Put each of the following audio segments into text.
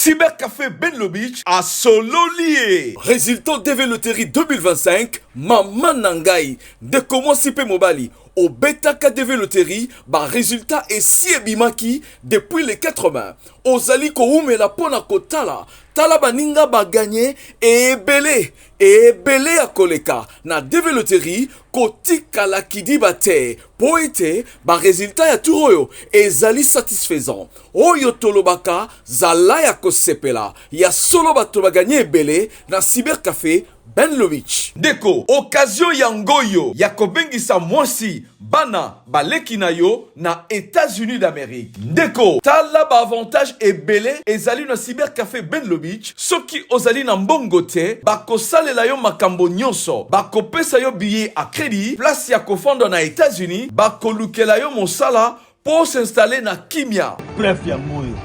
Cybercafé Benlo Beach à Sololier. Résultat DV Loterie 2025, Maman Nangai, de comment Sipe Mobali. Au Beta KDV Loterie, résultat est si ebimaki depuis les 80. Ozali Koume la pona kotala, tala baninga gagné et belé à koleka. Na DV Loterie, kotika la kidi bate, poete, résultat ya turoyo, et zali satisfaisant. Oyo tolobaka, zala ya kosepela, ya solo bato gagné belé, na Cybercafé Benlo Beach. Deko, occasion yangoyo, ya kobengisa mwasi, bana, baleki na yo, na États-Unis d'Amérique. Deko, tala avantage ebele, ezali na Cybercafé Benlo Beach, soki ozali na mbongo te, bakosalela yo makambo nyonso, bakopesa yo billet à crédit, place ya kofanda na États-Unis, bakolukela yo mosala, pour s'installer na Kimia. Bref, ya moyo,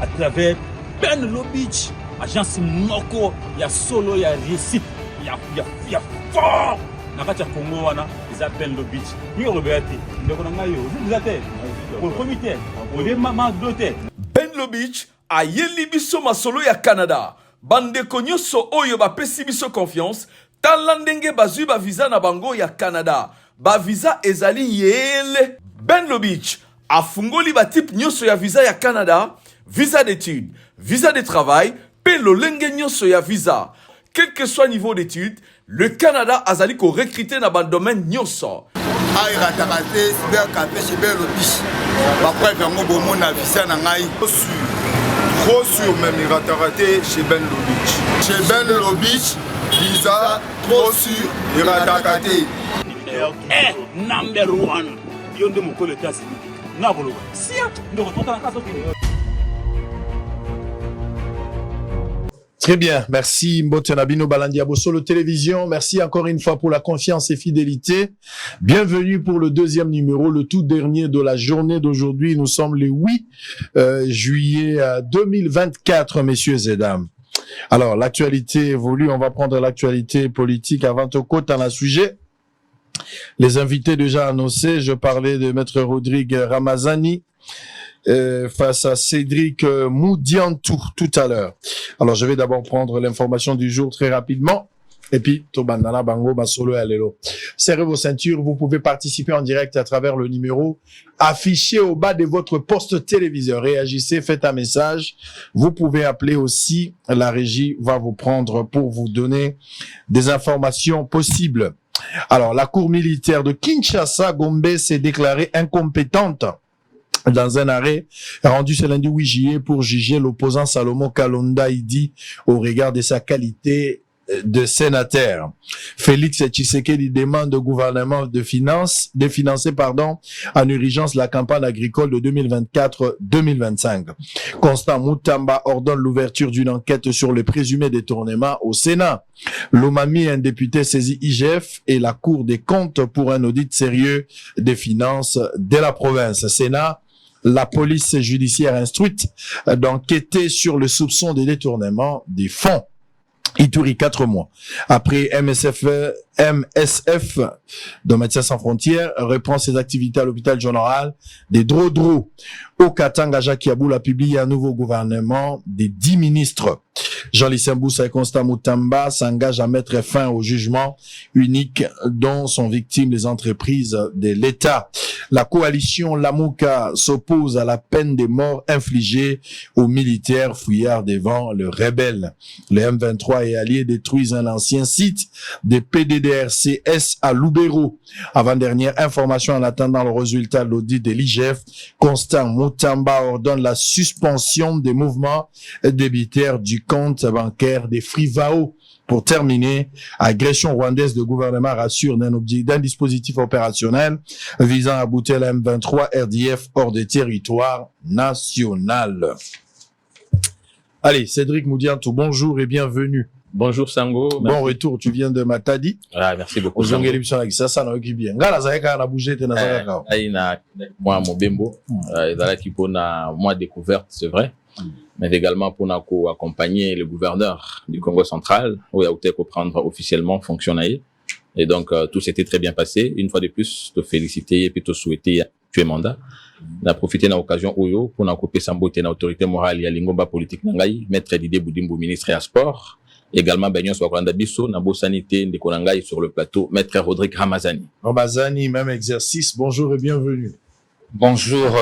à travers Benlo Beach, agence moko, ya solo, ya réussite. Ya fort nakati ya Congo wana eza Benlo Beach ni robeti ndeko na ngayo zizate pour comité pour les mamans doté Benlo Beach ayeli biso masolo ya Canada bandeko nyonso oyo bapesi biso confiance tala ndenge bazwi ba visa na bango ya Canada ba visa ezali yele Benlo Beach afungoli ba type nyonso ya visa ya Canada visa d'études visa de travail pe lolenge nyonso ya visa. Quel que soit le niveau d'études, le Canada a zali ko recruter dans le domaine nyonso. Ay ratakate Cybercafé chez Benlo Beach. Ba preuve yango bomo na visa na ngai. Trop sûr même ratakate chez Benlo Beach. Chez Benlo Beach, visa trop sûr ratakate. Number one. Yonde mokolo États-Unis. Na bolo. Sia, ndo toka na kaso kini. Très bien, merci Mbote Nabino Balandiabo Solo Télévision. Merci encore une fois pour la confiance et fidélité. Bienvenue pour le deuxième numéro, le tout dernier de la journée d'aujourd'hui. Nous sommes le 8 juillet 2024, messieurs et dames. Alors, l'actualité évolue. On va prendre l'actualité politique avant de côté dans le sujet. Les invités déjà annoncés, je parlais de Maître Rodrigue Ramazani. Face à Cédric Moudiantou tout à l'heure. Alors, je vais d'abord prendre l'information du jour très rapidement. Et puis, Tobandana Bango Basolo Alelo. Serrez vos ceintures, vous pouvez participer en direct à travers le numéro affiché au bas de votre poste téléviseur. Réagissez, faites un message. Vous pouvez appeler aussi, la régie va vous prendre pour vous donner des informations possibles. Alors, la cour militaire de Kinshasa, Gombe, s'est déclarée incompétente dans un arrêt rendu ce lundi 8 juillet pour juger l'opposant Salomon Kalonda Idi au regard de sa qualité de sénateur. Félix Tshisekedi demande au gouvernement de financer en urgence la campagne agricole de 2024-2025. Constant Moutamba ordonne l'ouverture d'une enquête sur le présumé détournement au Sénat. Lomami, un député saisi IGF et la Cour des comptes pour un audit sérieux des finances de la province. Sénat, la police judiciaire instruite d'enquêter sur le soupçon de détournement des fonds. Ituri, 4 mois. Après MSF de Médecins Sans Frontières reprend ses activités à l'hôpital général des Drodro. Au Katanga, Jacques Yaboul a publié un nouveau gouvernement des 10 ministres. Jean-Lucien Boussa et Constant Moutamba s'engagent à mettre fin au jugement unique dont sont victimes les entreprises de l'État. La coalition Lamouka s'oppose à la peine de mort infligée aux militaires fouillards devant le rebelle. Les M23 et alliés détruisent un ancien site des PDDRCS à Loubero. Avant-dernière information en attendant le résultat de l'audit de l'IGF, Constant Moutamba ordonne la suspension des mouvements débitaires du compte bancaire des Frivao. Pour terminer, agression rwandaise de gouvernement rassure d'un dispositif opérationnel visant à bouter la M23 RDF hors des territoires national. Allez, Cédric Moudiantou, bonjour et bienvenue. Bonjour Sango. Merci. Bon retour, tu viens de Matadi. Ah, merci beaucoup. Sango. Moi, Mobembo, qui pour moi découverte, c'est vrai. Mais également pour accompagner le gouverneur du Congo central, où il a été prendre officiellement fonctionnaire. Et donc, tout s'était très bien passé. Une fois de plus, te féliciter et puis te souhaiter tu es mandat. Na profité na occasion oyo pour na couper sambote na autorité morale ya lingomba politique nangai maître Didier Boudimbo ministre ya sport également Bagnon Swakwanda Bisso na bo sanité ndeko nangai sur le plateau maître Rodrigue Ramazani même exercice. Bonjour et bienvenue. Bonjour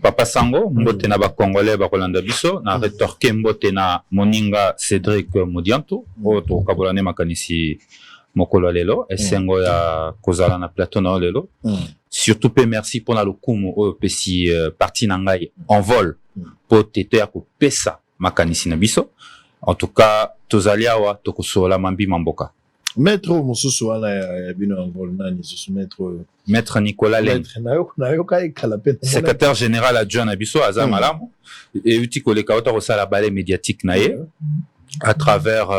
Papa Sango mbote na ba congolais ba kolanda biso na rétorquer mbote na moninga Cédric Modianto to kabolane makanisi mokolo lelo esengo ya kozala na plateau na lelo. Surtout pe merci pour la lokumu o pesi parti nangai en vol pour tete ya ko pesa makanisi na biso. En tout cas tozali awa tokosola mambi mamboka. Maître Mosusu ala bino en vol nani maître Nicolas Leng secrétaire général adjoint na biso aza malamu et uti koleka ota kosala balai médiatique na ye à travers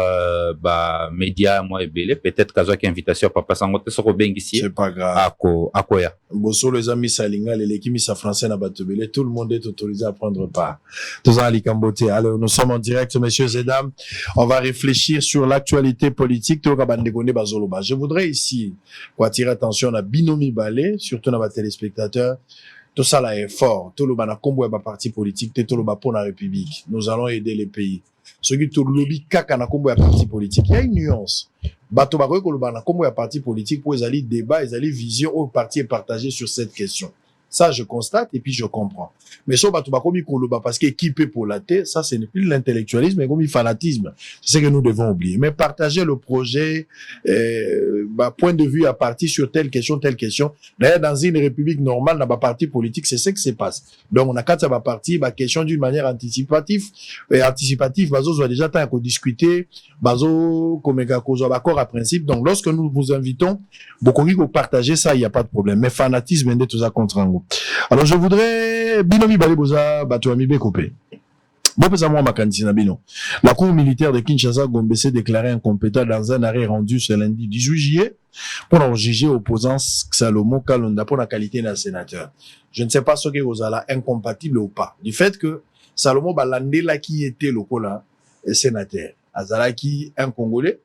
médias moi ebele peut-être kazo ki invitation Papa Sango te soko bengisi c'est pas grave akoya boso les amis salinga les l'équipe sa français na batebele tout le monde est autorisé à prendre part tous en likambote. Alors nous sommes en direct messieurs et dames, on va réfléchir sur l'actualité politique to ka bandegone bazoloba. Je voudrais ici pour attirer attention à Binomi Balé surtout na ba téléspectateurs. Tout ça là est fort. Tout le bana kombo ba parti politique, tout le ba pour la République. Nous allons aider les pays. Ce qui tout lobby kaka na kombo ya parti politique, il y a une nuance. Bato ba ko le bana kombo ya parti politique pour les alliés débat, les alliés vision au parti est partagé sur cette question. Ça, je constate et puis je comprends. Mais ça, parce qu'équipé pour la tête, ça, ce n'est plus l'intellectualisme, mais comme le fanatisme. C'est ce que nous devons oublier. Mais partager le projet, point de vue à partir sur telle question. D'ailleurs, dans une république normale, dans la parti politique, c'est ce qui se passe. Donc, on a quatre parties, question d'une manière anticipative, bazo, soit déjà temps à discuter, bazo, comme accord à principe. Donc, lorsque nous vous invitons, beaucoup de partager ça, il n'y a pas de problème. Mais fanatisme, il y a tout ça contre un groupe. Alors, je voudrais, Binomi Baleboza, Batuami Bekopé. Bon, pour ça, moi, ma candidature, Bino. La Cour militaire de Kinshasa, Gombe, s'est déclarée incompétente dans un arrêt rendu ce lundi 18 juillet pour en juger opposant Salomo Kalonda pour la qualité d'un sénateur. Je ne sais pas ce que vous allez incompatible ou pas. Du fait que Salomo Balandela qui était le cola sénateur. Azalaki un Congolais.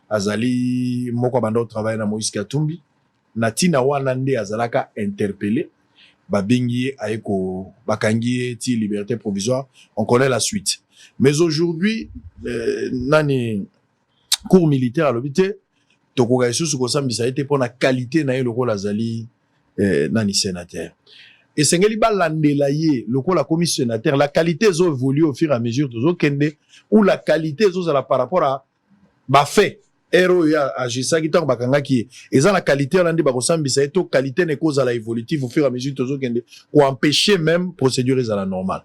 Azali Moko Bando travaille dans Moïse Katumbi. Natina Wanande Azalaka interpellé. Babengi aeko bakangi ti liberté provisoire, on connaît la suite. Mais aujourd'hui nani cour militaire à l'hôpital tokoka isusu ko sambisa été pour la qualité na le rôle azali nani sénateur. Et sengeli balandela ye le rôle la commission sénateur, la qualité zo évolue au fur et à mesure de zo kende ou la qualité zo la par rapport à ba fait héros ya agissa qui tank bakanga qui et ça la qualité landi ba kosambisa eto qualité ne cause à la évolutive au fur et à mesure tozo kende pour empêcher même procédure à la normale.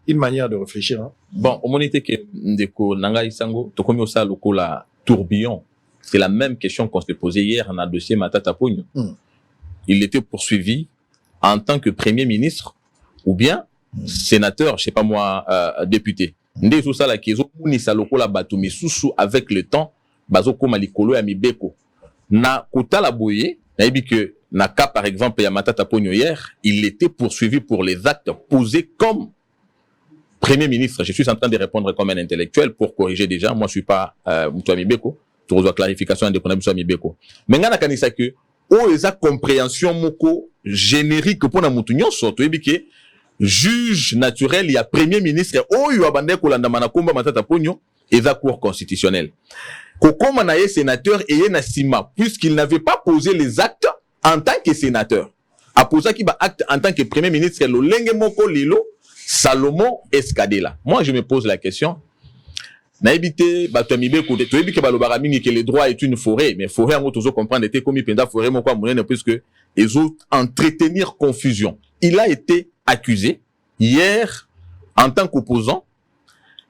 Une manière de réfléchir hein. Bon au monité que ndeko nanga isango to komi osa lokola tourbillon. C'est la même question qu'on s'est posée hier dans le dossier Matata Pogno. Il était poursuivi en tant que premier ministre ou bien sénateur, je sais pas moi député. Ndé tout ça la kezo munisa lokola batumi susu avec le temps bazo koma likolo ya mibeko na kotala boye na yebi que na cas par exemple ya Matata Pogno hier il était poursuivi pour les actes posés comme premier ministre. Je suis en train de répondre comme un intellectuel pour corriger déjà, moi je suis pas Moutoua Mibeko, tu reçois clarification de Konabiswa Mibeko mais ngana kanisa que o eza compréhension moko générique pour na mutu nyonso to yebi que juge naturel ya premier ministre oyo abande kolanda manakomba Matata Pogno eza cour constitutionnelle. Kokoma na ye sénateur et na sima puisqu'il n'avait pas posé les actes en tant que sénateur. A posé qui ba acte en tant que premier ministre lo lenge moko lilo Salomon Escadela. Moi je me pose la question. Na ebité bato mibeko to ebike balobara mingi que le droit est une forêt mais forêt en tozo comprendre était comme penda forêt moko monene puisque ils ont entretenir confusion. Il a été accusé hier en tant qu'opposant.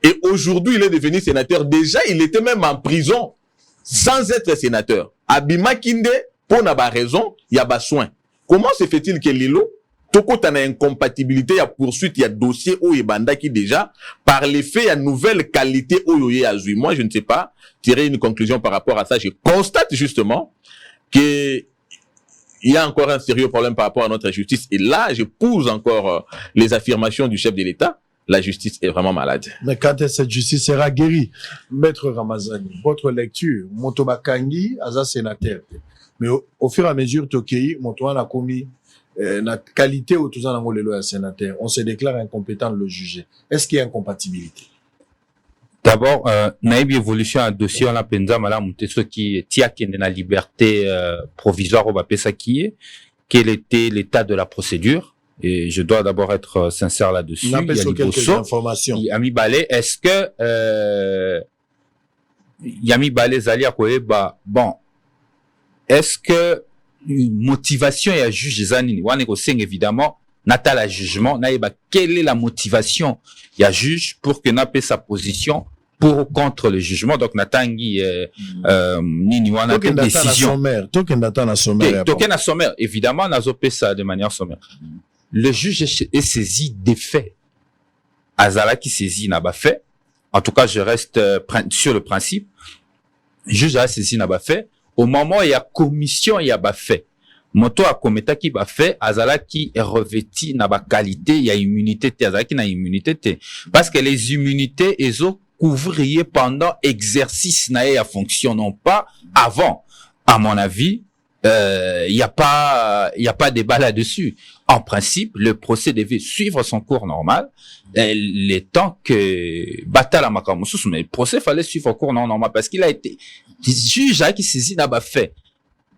Et aujourd'hui, il est devenu sénateur. Déjà, il était même en prison sans être sénateur. Abima Kinde, pour n'avoir raison, il y a besoin. Comment se fait-il que Lilo, Toko tana incompatibilité, il y a poursuite, il y a dossier au Ebanda qui déjà, par l'effet, il y a nouvelle qualité au Yoye Azui. Moi, je ne sais pas tirer une conclusion par rapport à ça. Je constate justement que il y a encore un sérieux problème par rapport à notre justice. Et là, je pose encore les affirmations du chef de l'État. La justice est vraiment malade. Mais quand cette justice sera guérie, Maître Ramazani, votre lecture, Motoba Kangi, Aza sénateur. Mais au fur et à mesure, Tokei, Motoba a commis la qualité au tout ça dans le sénateur, on se déclare incompétent de le juger. Est-ce qu'il y a incompatibilité? D'abord, naïbi évolution à dossier on a penza madame ce qui tia qui est la liberté provisoire au bapesa qui est, quel était l'état de la procédure? Et je dois d'abord être sincère là-dessus. Il y a quelques informations. Yami Balé, est-ce que Yami Balé Zali Akoeba, bon, est-ce que motivation et à juge Zanini, évidemment, nata la jugement, naïba, quelle est la motivation il y a juge pour que n'a pas sa position pour ou contre le jugement, donc natangi nini wana décision. Token data na sommaire. Token na sommaire, évidemment, nazo pe ça de manière sommaire. Le juge est saisi des faits. Azala qui saisit n'a pas fait. En tout cas, je reste sur le principe. Le juge a saisi n'a pas fait. Au moment où il y a commission, il y a pas fait. Moto a cometa qui va fait, Azala qui est revêti n'a pas qualité, il y a immunité, Azala qui n'a immunité. Parce que les immunités, ils ont couvrier pendant exercice n'a fonctionnant pas avant. À mon avis, il y a pas débat là-dessus. En principe, le procès devait suivre son cours normal. Les temps que Batala Makamousous, mais le procès fallait suivre son cours normal parce qu'il a été juge qui saisit n'a pas fait.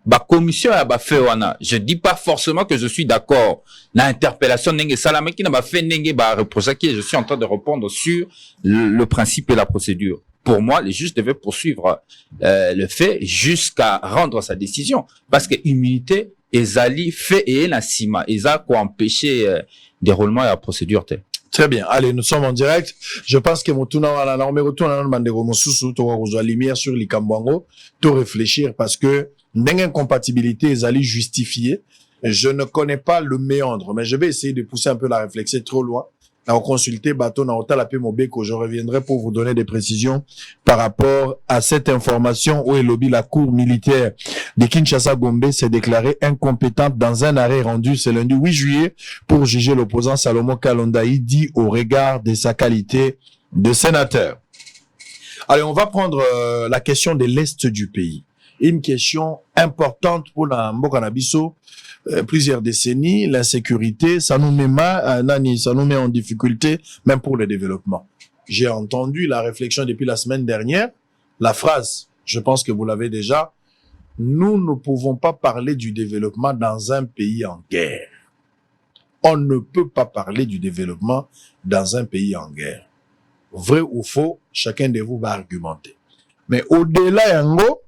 Ba commission a pas fait wana. Je dis pas forcément que je suis d'accord. L'interpellation n'enge salame qui n'a pas fait n'enge ba reprocher qui je suis en train de répondre sur le principe et la procédure. Pour moi, les juges devaient poursuivre le fait jusqu'à rendre sa décision parce que immunité ezali fait et nasima eza ko empêcher déroulement de la procédure. Très bien. Allez, nous sommes en direct. Je pense que Motuna wala na retourne na mandego mosusu to wa lumière sur Likambwango, to réfléchir parce que d'une incompatibilité, ils allaient justifier. Je ne connais pas le méandre, mais je vais essayer de pousser un peu la réflexion trop loin. On consulter Bateau na Otalapé Mobeko. Je reviendrai pour vous donner des précisions par rapport à cette information où lobby la cour militaire de Kinshasa Gombe s'est déclarée incompétente dans un arrêt rendu ce lundi 8 juillet pour juger l'opposant Salomon Kalondaï dit au regard de sa qualité de sénateur. Allez, on va prendre la question de l'Est du pays. Une question importante pour la Mbokanabiso, plusieurs décennies, l'insécurité, ça nous met ça nous met en difficulté, même pour le développement. J'ai entendu la réflexion depuis la semaine dernière, la phrase, je pense que vous l'avez déjà, nous ne pouvons pas parler du développement dans un pays en guerre. On ne peut pas parler du développement dans un pays en guerre. Vrai ou faux, chacun de vous va argumenter. Mais au-delà, yango,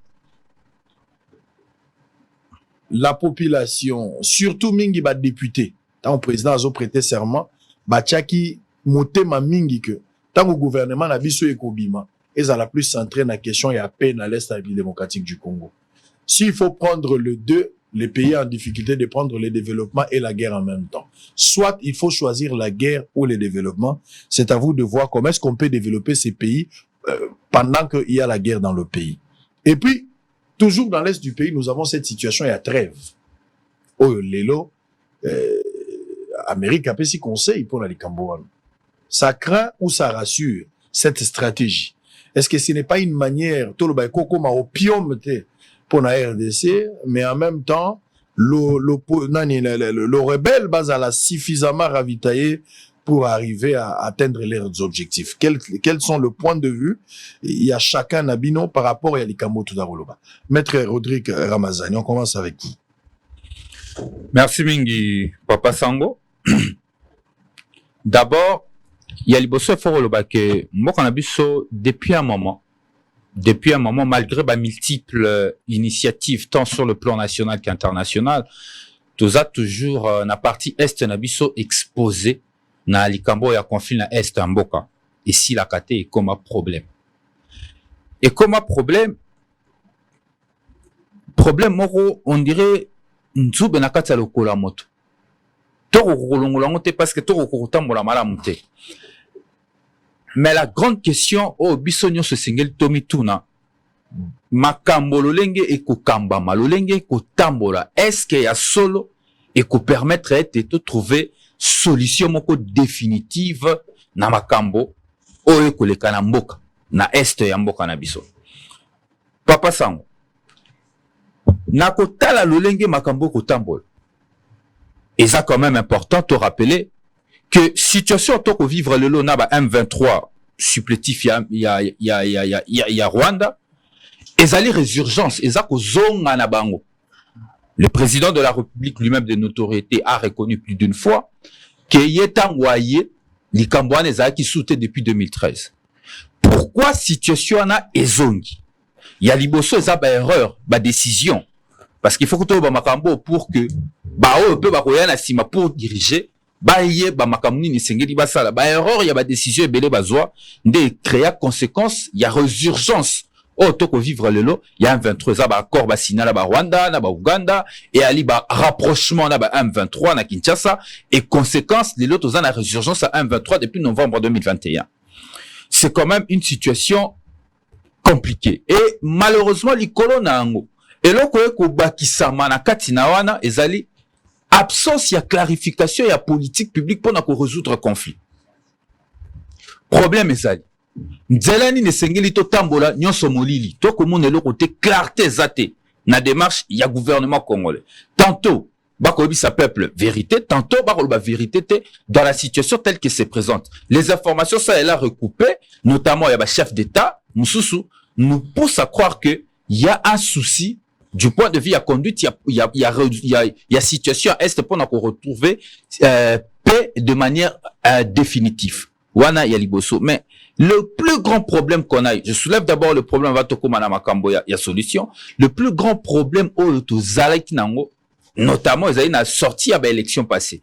la population, surtout mingi ba député, tant le président a prêté serment, ba tchaki motema mingi que tant le gouvernement na biso ekobima, ils la plus centré na question ya paix dans l'Est démocratique du Congo. S'il faut prendre le deux, les pays en difficulté de prendre le développement et la guerre en même temps. Soit il faut choisir la guerre ou le développement, c'est à vous de voir comment est-ce qu'on peut développer ces pays pendant qu'il y a la guerre dans le pays. Et puis, toujours dans l'Est du pays, nous avons cette situation, il y a trêve. Oh, Lelo, Amérique a fait si conseil pour la Likambouane. Ça craint ou ça rassure cette stratégie? Est-ce que ce n'est pas une manière, tout le baïko comme un opium pour la RDC, mais en même temps, le rebelle base à la suffisamment ravitaillé pour arriver à atteindre leurs objectifs. Quels sont le point de vue? Il y a chacun Nabino par rapport à Likambo Tudaroloba. Maître Rodrigue Ramazani, on commence avec vous. Merci Mingi, Papa Sango. D'abord, il y a l'Ibosso Foroloba que moi, depuis un moment, malgré ma multiples initiatives, tant sur le plan national qu'international, tout ça toujours, la partie Est Nabiso exposé na likambo ya conflit na Est Mboka. Et si la kate est comme un problème. Et comme un problème, moro, on dirait, nzube na kata lokola moto. Toro kolongola mote parce que toro kotambola malamu te. Mais la grande question, oh, bisonyo se singel tomi tuna, makambo lolenge e kokambama, lolenge e kotambola, est-ce qu'il y a solo et ko permettre de trouver solution moko définitive na makambo oyo koleka na mboka na Est ya mboka na biso. Papa Sango, na kotala lolenge makambo kotambola, et ça quand même important de rappeler que situation en tant que vivre le lot na ba M23 supplétif il y a Rwanda et ça les résurgence et ça ko zonga na bango. Le président de la République lui-même de notoriété a reconnu plus d'une fois que yetangwaye likambwana ezaki soute depuis 2013. Pourquoi situation na ezongi? Il y a liboso eza ba erreur, ba décision. Parce qu'il faut que tu ba makambo pour que ba o peut ba koya na sima pour diriger ba yé ba makamuni ni sengeli ba sala ba erreur, il y a ba décision ebele bazwa ndé créer conséquence, il y a résurgence. Oh, toko vivre le lot, il y a un 23 ça ba accord ba signé na ba Rwanda, na ba Uganda et ali ba rapprochement na ba M23 na Kinshasa et conséquence les lots aux la résurgence à M23 depuis novembre 2021. C'est quand même une situation compliquée et malheureusement likolo na ngo eloko eko bakisama na kati na wana ezali absence ya clarification ya politique publique pour na ko résoudre conflit. Problème ezali nzelani ne sengeli to tambola nyonso molili to komona eloko te clarté zate na démarche ya gouvernement congolais. Tantôt bakobisa peuple vérité, tantôt bakoloba vérité te dans la situation telle que se présente. Les informations ça elle a recoupé, notamment il y a ba chef d'état mususu nous pousse à croire que il y a un souci du point de vue à conduite, il y a situation est pour nous retrouver paix de manière définitive. Wana ya liboso. Mais le plus grand problème qu'on a, je soulève d'abord le problème va toko mana makambo ya solution. Le plus grand problème au to zalaki nango, notamment ils na sorti à l'élection passée.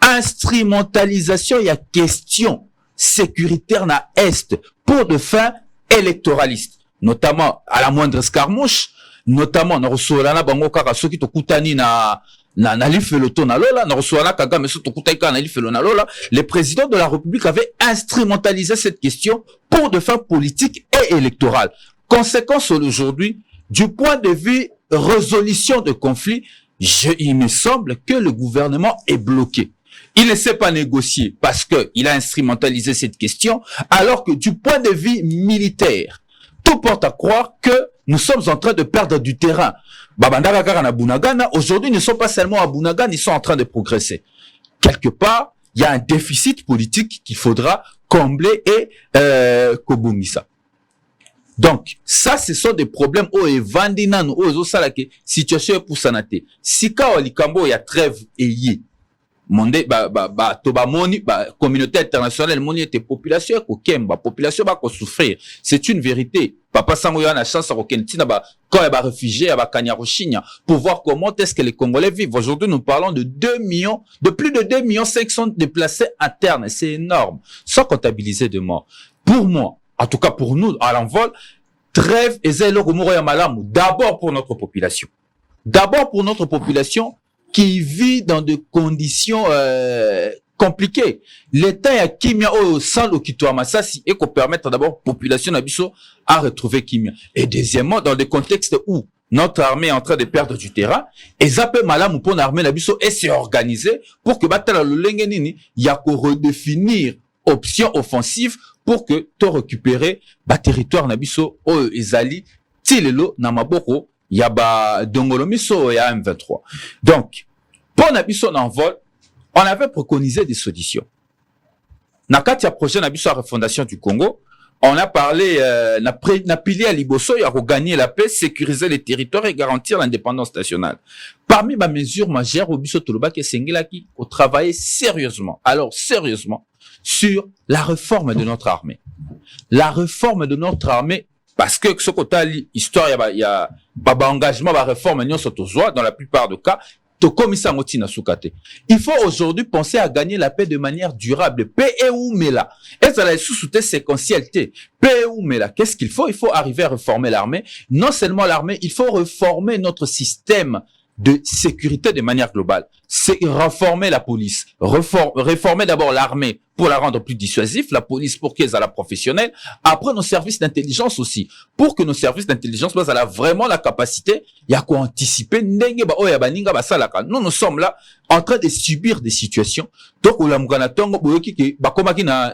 Instrumentalisation ya question sécuritaire na est pour de fins électoralistes, notamment à la moindre escarmouche, notamment na rosolana bango kaka soki to kutani na lifeloto na lola na rosolana Kagame so to kutaika na lifelo na lola. Le président de la République avait instrumentalisé cette question pour de fins politiques et électorales. Conséquence aujourd'hui, du point de vue résolution de conflit, il me semble que le gouvernement est bloqué. Il ne sait pas négocier parce que il a instrumentalisé cette question, alors que du point de vue militaire, tout porte à croire que nous sommes en train de perdre du terrain. Babandaka kaka na Bunagana, aujourd'hui, ils ne sont pas seulement à Bunagana, ils sont en train de progresser. Quelque part, il y a un déficit politique qu'il faudra combler et kobungisa. Donc, ça, ce sont des problèmes où evandinan où salake situation pour sanate. Sika walikambo ya trêve eye. Monde moni communauté internationale moni était population ko kemba population ba ko souffrir. C'est une vérité. Papa Sango ya na chance ko kentina ba quand il ba réfugiés ba Kanyaroshinya pour voir comment est-ce que les Congolais vivent. Aujourd'hui, nous parlons de plus de 2 millions 500 déplacés internes. C'est énorme. Sans comptabiliser de morts. Pour moi, en tout cas pour nous à l'envol, trêve et zelo komoro ya malamu d'abord pour notre population. D'abord pour notre population qui vit dans des conditions compliquées. L'État a Kimia au sans l'okito Masasi et qu'on permettre d'abord population nabiso à retrouver Kimia. Et deuxièmement, dans des contextes où notre armée est en train de perdre du terrain, et ça peut malamu pour l'armée nabiso et s'est organisé pour que batala le lengenini, il y a qu'à redéfinir option offensive pour que tu récupérer ba territoire nabiso au ezali tilelo na maboko yaba dongolomiso ya M23. Donc pour nabiso n'envol, on avait préconisé des solutions. Nakati ya projet nabiso à refondation du Congo, on a parlé na pilier à liboso ya regagner la paix, sécuriser les territoires et garantir l'indépendance nationale. Parmi ma mesures majeures au biso toloba ke sengelaki au travailler sérieusement. Alors sérieusement sur la réforme de notre armée. La réforme de notre armée, parce que ce côté histoire, il y a engagement, la réforme, dans la plupart des cas, il faut aujourd'hui penser à gagner la paix de manière durable. Paix et où mais là. Et ça la sous-souté séquentielle. Paix et où mais là. Qu'est-ce qu'il faut? Il faut arriver à réformer l'armée. Non seulement l'armée, il faut réformer notre système de sécurité de manière globale. C'est réformer la police. Réformer d'abord l'armée pour la rendre plus dissuasive, la police pour qu'elle soit la professionnelle. Après, nos services d'intelligence aussi. Pour que nos services d'intelligence aient vraiment la capacité, il y a qu'à anticiper. Nous, nous sommes là en train de subir des situations. Donc, on a tongo boyoki ke bakomaki na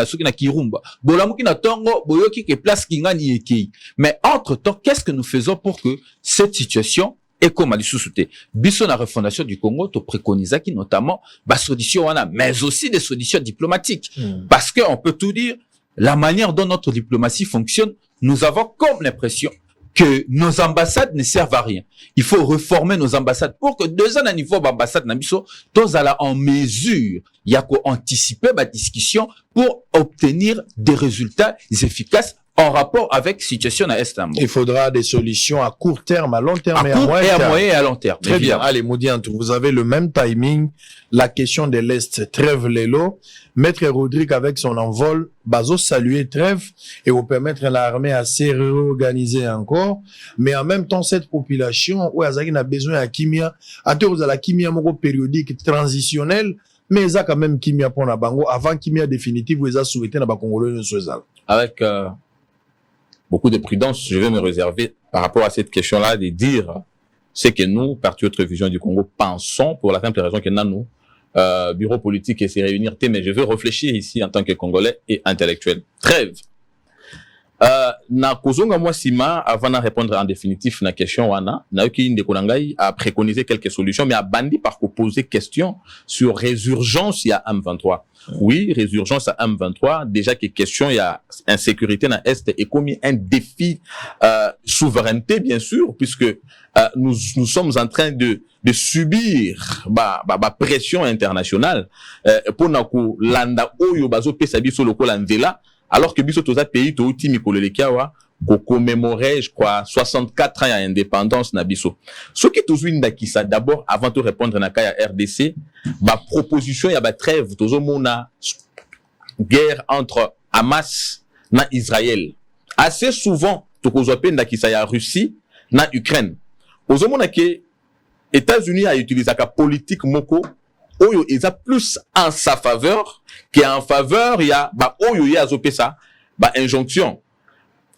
suki na kirumba. Bolamuki na tongo boyoki ke place kingani yekei. Mais entre temps, qu'est-ce que nous faisons pour que cette situation et comme ali sous-souté. Biso na refondation du Congo, to préconisaki notamment, solution wana, mais aussi des solutions diplomatiques. Parce que on peut tout dire, la manière dont notre diplomatie fonctionne, nous avons comme l'impression que nos ambassades ne servent à rien. Il faut reformer nos ambassades pour que 2 ans à niveau d'ambassade Nabiso, tous à la en mesure, il y a qu'à anticiper la discussion pour obtenir des résultats efficaces en rapport avec la situation à Istanbul. Il faudra des solutions à court terme, à long terme à moyen et à long terme. Très bien. Allez, Modianto, vous avez le même timing. La question de l'Est, Trêve Lelo. Maître Rodrigue, avec son envol, bazo saluer Trêve et vous permettre l'armée à se réorganiser encore. Mais en même temps, cette population, où Azaki a besoin de kimia, à tout la kimia moko périodique transitionnelle, mais ça quand même kimia pour la bango, avant kimia définitive, vous avez souhaité na ba Congolais ne soit avec beaucoup de prudence, je vais me réserver par rapport à cette question-là de dire ce que nous, Parti Autre Vision du Congo, pensons pour la simple raison que nous, bureau politique et se réunir, mais je veux réfléchir ici en tant que Congolais et intellectuel. Trêve. Na kozonga moi sima avant de répondre en définitif na question wana na yoki inde konangai a préconisé quelques solutions mais a bandi par poser question sur résurgence il y a M23. Oui, résurgence à M23 déjà que question il y a insécurité dans est et comme un défi souveraineté bien sûr puisque nous sommes en train de subir pression internationale pour na ko landa oyo bazo pesa biso lokola nzela. Alors que biso toza pays to uti mikolo lekiawa ko commémorer je crois 64 ans d'indépendance na biso. Ce qui tozwi ndakisa d'abord avant de répondre na kaya RDC, proposition ya trêve tozo mona guerre entre Hamas na Israël. Assez souvent to kozwa pe ndakisa ya Russie na Ukraine. Ozo mona ke États-Unis a utilisé la politique moko oyo eza plus en sa faveur qu'en faveur il y a oyo ya zopesa injonction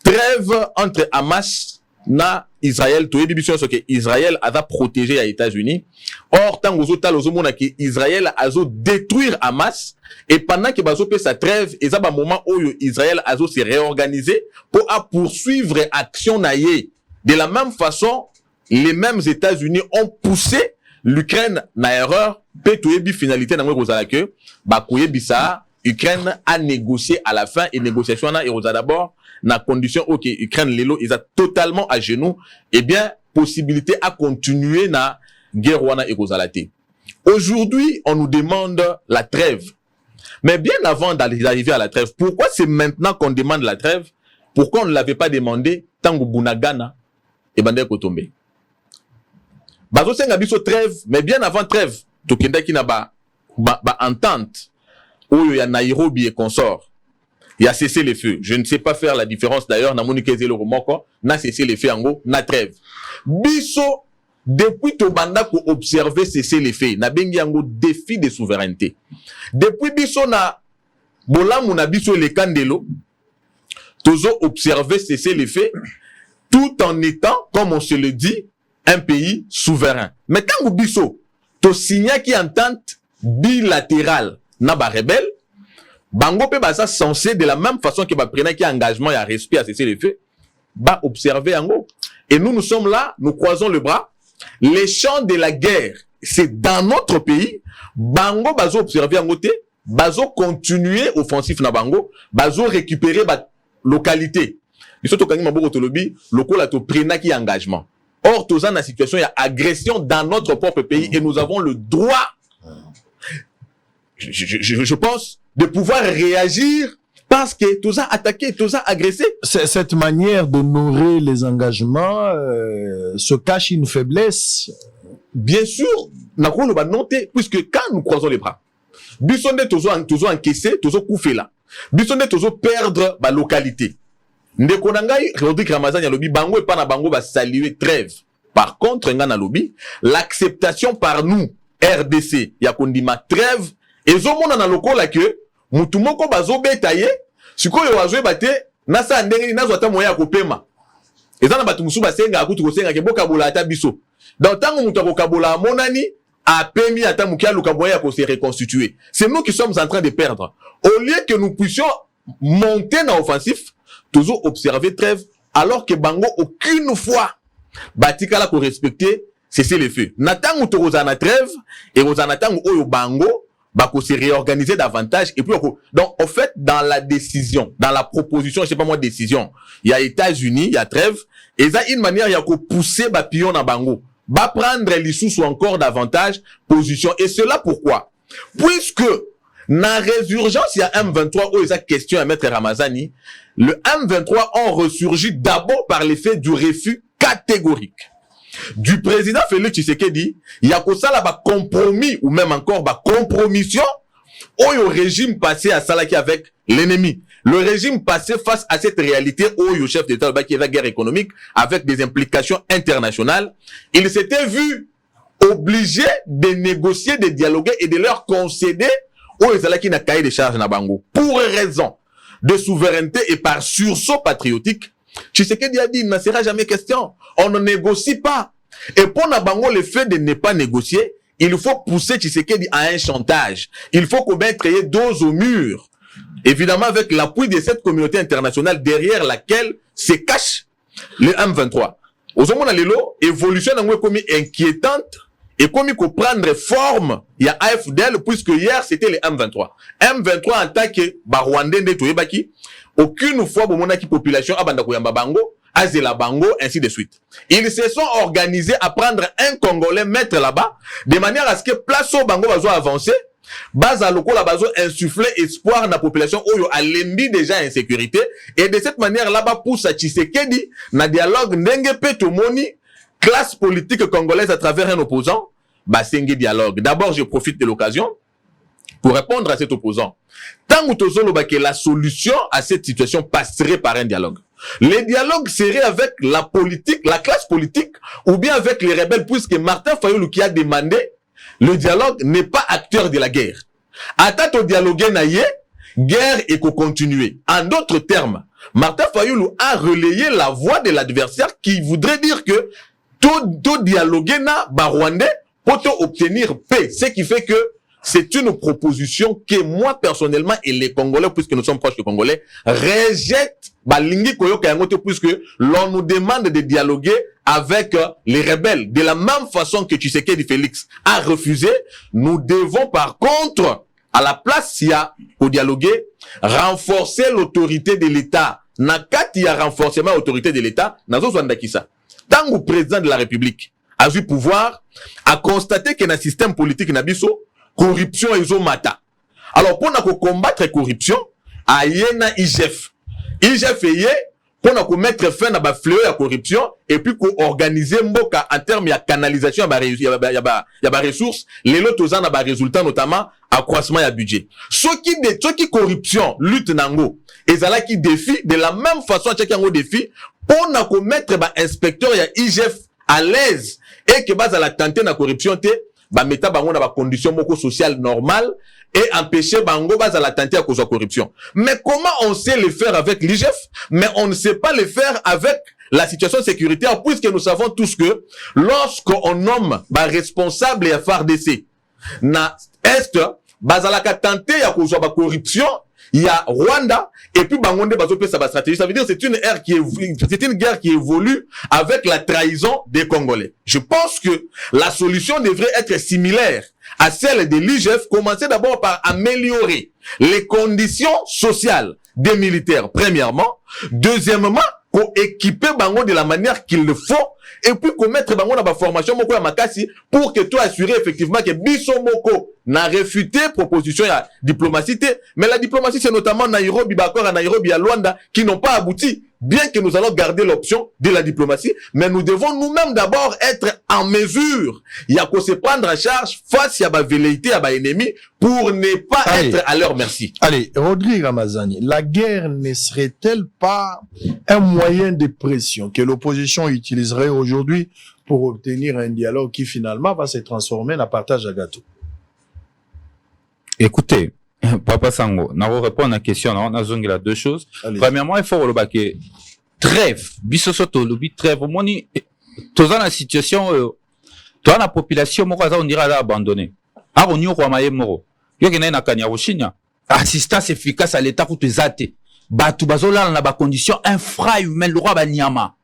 trêve entre Hamas na Israël to ebibition so que Israël a protéger les États-Unis. Or tant ozo mona que Israël a détruire Hamas et pendant que bazopesa trêve eza moment oyo Israël a se réorganiser pour poursuivre action naie. De la même façon, les mêmes États-Unis ont poussé l'Ukraine na erreur peut toyebi finalité na ngozala que koyebisa Ukraine a négocié à la fin et négociation na eroza d'abord na condition OK Ukraine lelo ils a totalement à genoux et bien possibilité à continuer na guerre wana ekozala te. Aujourd'hui, on nous demande la trêve. Mais bien avant d'arriver à la trêve, pourquoi c'est maintenant qu'on demande la trêve? Pourquoi on ne l'avait pas demandé tango Bunagana et bande kotombe? Bazo senga biso trêve, mais bien avant trêve, tokenda ki na ba entente oyo ya Nairobi et consort. Il y a cessé les feux. Je ne sais pas faire la différence d'ailleurs na monique zelo moko, na cessé les feux ango, na trêve. Biso depuis to banda ko observer cesser les feux, na bengi ango défi de souveraineté. Depuis biso na bolamu na biso le kandelo, tozo observer cesser les feux tout en étant comme on se le dit un pays souverain. Mais quand vous biso, to signa qui entente bilatérale na ba rebelle, bango pe basa censé de la même façon que ba prena qui engagement et à respect à cesser les feux, ba observer ango. Et nous sommes là, nous croisons le bras. Les champs de la guerre, c'est dans notre pays. Bango bazo observer ango te, bazo continuer offensif na bango, bazo récupérer ba localité. Biso to kangi maboko to lobi, lokola to prena qui engagement. Or, tous en situation, il y a agression dans notre propre pays et nous avons le droit, je pense, de pouvoir réagir parce que tous a attaqué, tous a agressé. Cette manière d'honorer les engagements se cache une faiblesse. Bien sûr, nous avons noté, puisque quand nous croisons les bras, Bissonde toujours encaissé, toujours couffé là. Bissonde toujours perdre la localité. Ndeko nangai Rodrigue Ramazani alobi bango et pas na bango va saluer trêve. Par contre ngana lobi l'acceptation par nous RDC ya kondima trêve ezomona na lokola que mutu moko bazobeta ye sikoyo wazwe bate na sa ndenge nazo ata moya kopema ezana batu musu basenga akutu kosenga ke bokabola ata biso dans tango mutu akokabola monani a pemi ata mukia luka moya ko se reconstituer. C'est nous qui sommes en train de perdre au lieu que nous puissions monter dans offensif toujours observer trêve, alors que bango aucune fois batikala ko respecter cesser les feux. Natango to rozana trêve et rozana tango oyo bango bako se réorganiser davantage et puis donc en fait dans la décision, dans la proposition, je sais pas moi décision, il y a États-Unis, il y a trêve et ça une manière il y a ko pousser ba pion na bango, ba prendre les sous encore davantage position et cela pourquoi? Puisque na résurgence il y a M23 où il y a question à mettre Ramazani, le M23 ont ressurgi d'abord par l'effet du refus catégorique du président Félix Tshisekedi. Il y a que ça là bas compromis ou même encore bas compromission au régime passé à Salaki avec l'ennemi. Le régime passé face à cette réalité au chef d'État qui est la guerre économique avec des implications internationales, il s'était vu obligé de négocier, de dialoguer et de leur concéder au Salaki na cahier de charges na bango pour raison de souveraineté et par sursaut patriotique. Tshisekedi a dit, il n'en sera jamais question. On ne négocie pas. Et pour Nabango, le fait de ne pas négocier, il faut pousser Tshisekedi à un chantage. Il faut qu'on mette dos au mur. Évidemment, avec l'appui de cette communauté internationale derrière laquelle se cache le M23. Aux hommes, l'élo, évolution n'a comme inquiétante et comme qu'on prendre forme, il y a AFDL, puisque hier, c'était le M23. M23 en tant que Rwandais de Toyebaki, aucune fois pour mon population abanda koyamba bango azela bango ainsi de suite. Ils se sont organisés à prendre un Congolais mettre là-bas de manière à ce que place au bango bazo avancer base à lokola bazo insuffler espoir dans la population oyo alembi déjà insécurité et de cette manière là-bas pousse à Tshisekedi na dialogue ndenge pe tomoni classe politique congolaise à travers un opposant basengi dialogue. D'abord je profite de l'occasion pour répondre à cet opposant. Tant que la solution à cette situation passerait par un dialogue. Le dialogue serait avec la politique, la classe politique, ou bien avec les rebelles, puisque Martin Fayulu qui a demandé, le dialogue n'est pas acteur de la guerre. Attends au dialogue naïe, guerre et qu'on continue. En d'autres termes, Martin Fayulu a relayé la voix de l'adversaire qui voudrait dire que tout dialogue na Rwandais pour obtenir paix. Ce qui fait que c'est une proposition que moi, personnellement, et les Congolais, puisque nous sommes proches des Congolais, rejettent, puisque l'on nous demande de dialoguer avec les rebelles. De la même façon que Tshisekedi Félix a refusé, nous devons par contre, à la place, il y a, pour dialoguer, renforcer l'autorité de l'État. Nakati y a renforcement de l'autorité de l'État, nazo Zwandakisa. Tant que le président de la République a eu pouvoir, a constaté que dans le système politique nabiso, corruption et mata. Alors, pour nous combattre la corruption, il y a IGF. IGF pour nous mettre fin à la fléau de la corruption et puis pour organiser mboka en termes de canalisation de la ressources, les lots ont des résultats, notamment accroissement de budget. Ceux qui corruption lutte nango, et ça là qui défie de la même façon chacun au défi pour nous mettre inspecteur et IGF à l'aise et que base à la tenter la corruption mettre bango na ba conditions moko sociales normales et empêcher bango base à la tenter à cause de la corruption. Mais comment on sait le faire avec l'IGF, mais on ne sait pas le faire avec la situation sécuritaire, puisque nous savons tous que lorsqu'on nomme responsable et à FARDC na est base à la tenter à cause de la corruption, il y a Rwanda et puis Bangonde Bazopé sa stratégie. Ça veut dire c'est une guerre qui évolue avec la trahison des Congolais. Je pense que la solution devrait être similaire à celle de l'IGF. Commencer d'abord par améliorer les conditions sociales des militaires, premièrement. Deuxièmement, qu'on équipe Bango de la manière qu'il le faut et puis qu'on mette Bango dans la formation moko ya makasi pour que toi assurer effectivement que biso moko n'a réfuté proposition ya diplomatie, mais la diplomatie c'est notamment Nairobi, Bakor à Nairobi à Luanda qui n'ont pas abouti. Bien que nous allons garder l'option de la diplomatie, mais nous devons nous-mêmes d'abord être en mesure. Il y a qu'à se prendre en charge face à la velléité, à l'ennemi, pour ne pas être à leur merci. Allez, Rodrigue Ramazani, la guerre ne serait-elle pas un moyen de pression que l'opposition utiliserait aujourd'hui pour obtenir un dialogue qui finalement va se transformer en partage à gâteau? Écoutez, Papa Sango, nous allons répondre à la question. Nous avons deux choses. Premièrement, il faut que trêve, bisosoto, trêve. Au moins, dans la situation, dans la population, on dirait abandonné. Ah, on y a un moro. Il y a un kanya Chinya. Assistance efficace à l'État pour te zate. Batu bazola na ba condition infra-humaine, le roi Banyama.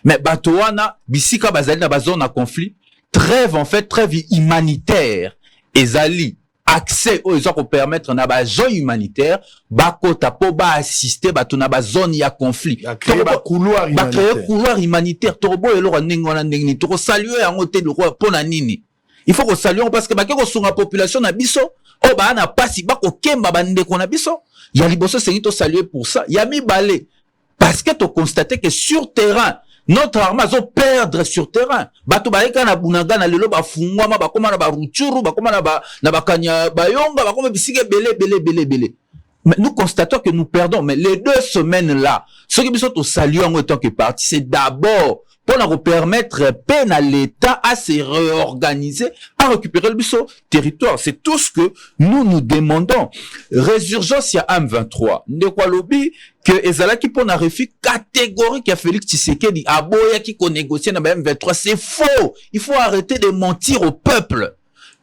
Mais Batuana, bisika bazali na bazone à conflit. trêve en fait trêve humanitaire ezali accès aux gens pour permettre na ba zone humanitaire bakota po ba assister ba tuna ba zone ya conflit créer ba couloir humanitaire créer couloir humanitaire torbo eloko ndenge wana ndenge ni to saluer yango te le pona nini il faut que saluer parce que ba ke ko sunga population na biso o ba na pasi ba ko kemba ba ndeko na biso ya liboso sengi to saluer pour ça ya mi balé parce que to constater que sur terrain notre armée a perdre sur terrain. Bato baeka na bunaga na lelo ba fungwama ba koma na ba ruchuru ba koma na ba kanya bayonga ba koma bisike belé. Mais nous constatons que nous perdons. Mais les 2 semaines là, ce qui nous saluer en tant que parti, c'est d'abord pour nous permettre peine à l'État à se réorganiser, à récupérer le territoire. C'est tout ce que nous demandons. Résurgence il y a M23. Ndekwa lobby que ezala qui pona refus catégorique à Félix Tshisekedi aboya qui ko négocier na M23, c'est faux. Il faut arrêter de mentir au peuple.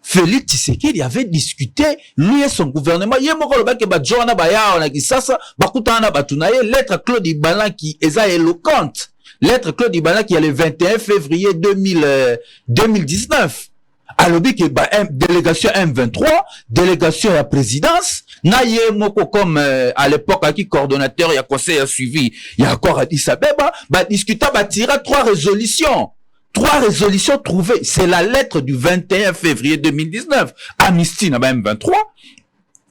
Félix Tshisekedi avait discuté, lui et son gouvernement. Yemoko le bake ba jona ba ya na kisasa bakutana batunaye lettre Claude Ibala qui est éloquente. Lettre Claude Ibala qui est le 21 février 2019. Alors que délégation M23, délégation à la présidence, na yemoko comme à l'époque qui coordonnateur il y a conseil a suivi, il y a encore Addis Abeba, ba discuta ba tira 3 résolutions. 3 résolutions trouvées. C'est la lettre du 21 février 2019. Amnesty na M23.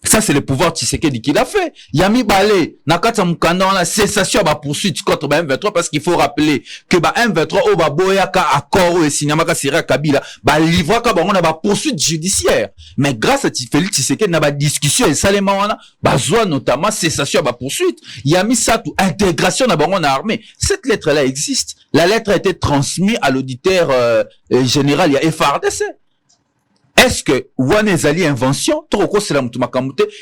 Ça, c'est le pouvoir Tshisekedi qui l'a fait. Yami Balé, nakata mukanda la cessation ba poursuite contre M23 parce qu'il faut rappeler que M23 au boyaka accord et signamaka sira Kabila ba livra ka bango na ba poursuite judiciaire. Mais grâce à Félix Tshisekedi na ba discussion et salema wana bazwa notamment cessation ba poursuite. Yami Satu intégration na bango na armée. Cette lettre là existe. La lettre a été transmise à l'auditeur général il y a FARDC. Est-ce que Wanezali invention?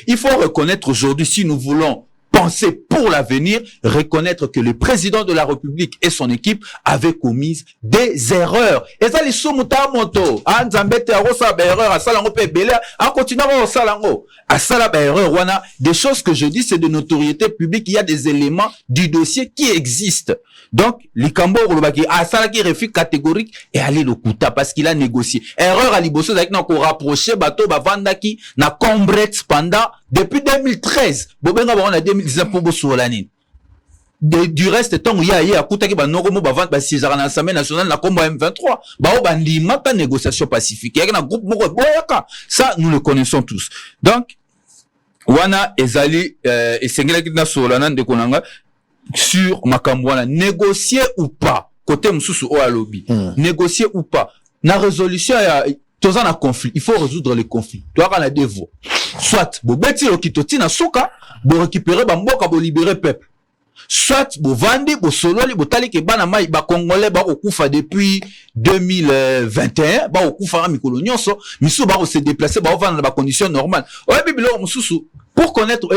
Il faut reconnaître aujourd'hui, si nous voulons penser pour l'avenir, reconnaître que le président de la République et son équipe avaient commis des erreurs. Et ça, les moto, des choses que je dis, c'est de notoriété publique. Il y a des éléments du dossier qui existent. Donc, Likambo Rolobaki a ça qui refus catégorique et aller le kuta parce qu'il a négocié. Erreur à Liboso avec nous rapproché bateau bavandaki na Combrex pendant depuis 2013. Bobenga on a 2019 pour Bosolanine. Du reste tant il y a kuta ki ba noko mo bavand ba César na Assemblée nationale na combo M23. Ba o bandi mata négociation pacifique. Il y a un groupe moko boyaka. Ça nous le connaissons tous. Donc wana ezali et sengela kitna solana de konanga sur Makambouana, négocier ou pas, côté Moussoussou ou Alobi, négocier ou pas, na résolution, tous en a conflit, il faut résoudre les conflits. Tu as la dévo. Soit, bo beti lo kitoti na souka, bo récupérer ba mboka, bo libérer peuple. Soit, bo vandi, bo sololi, bo tali ke bana mai, ba congolais, ba okufa depuis 2021, ba okufa mikolo nyonso, misu ba se déplacer, ba vendre dans ba condition normale. Ouais, bibilo Moussoussou. Pour connaître,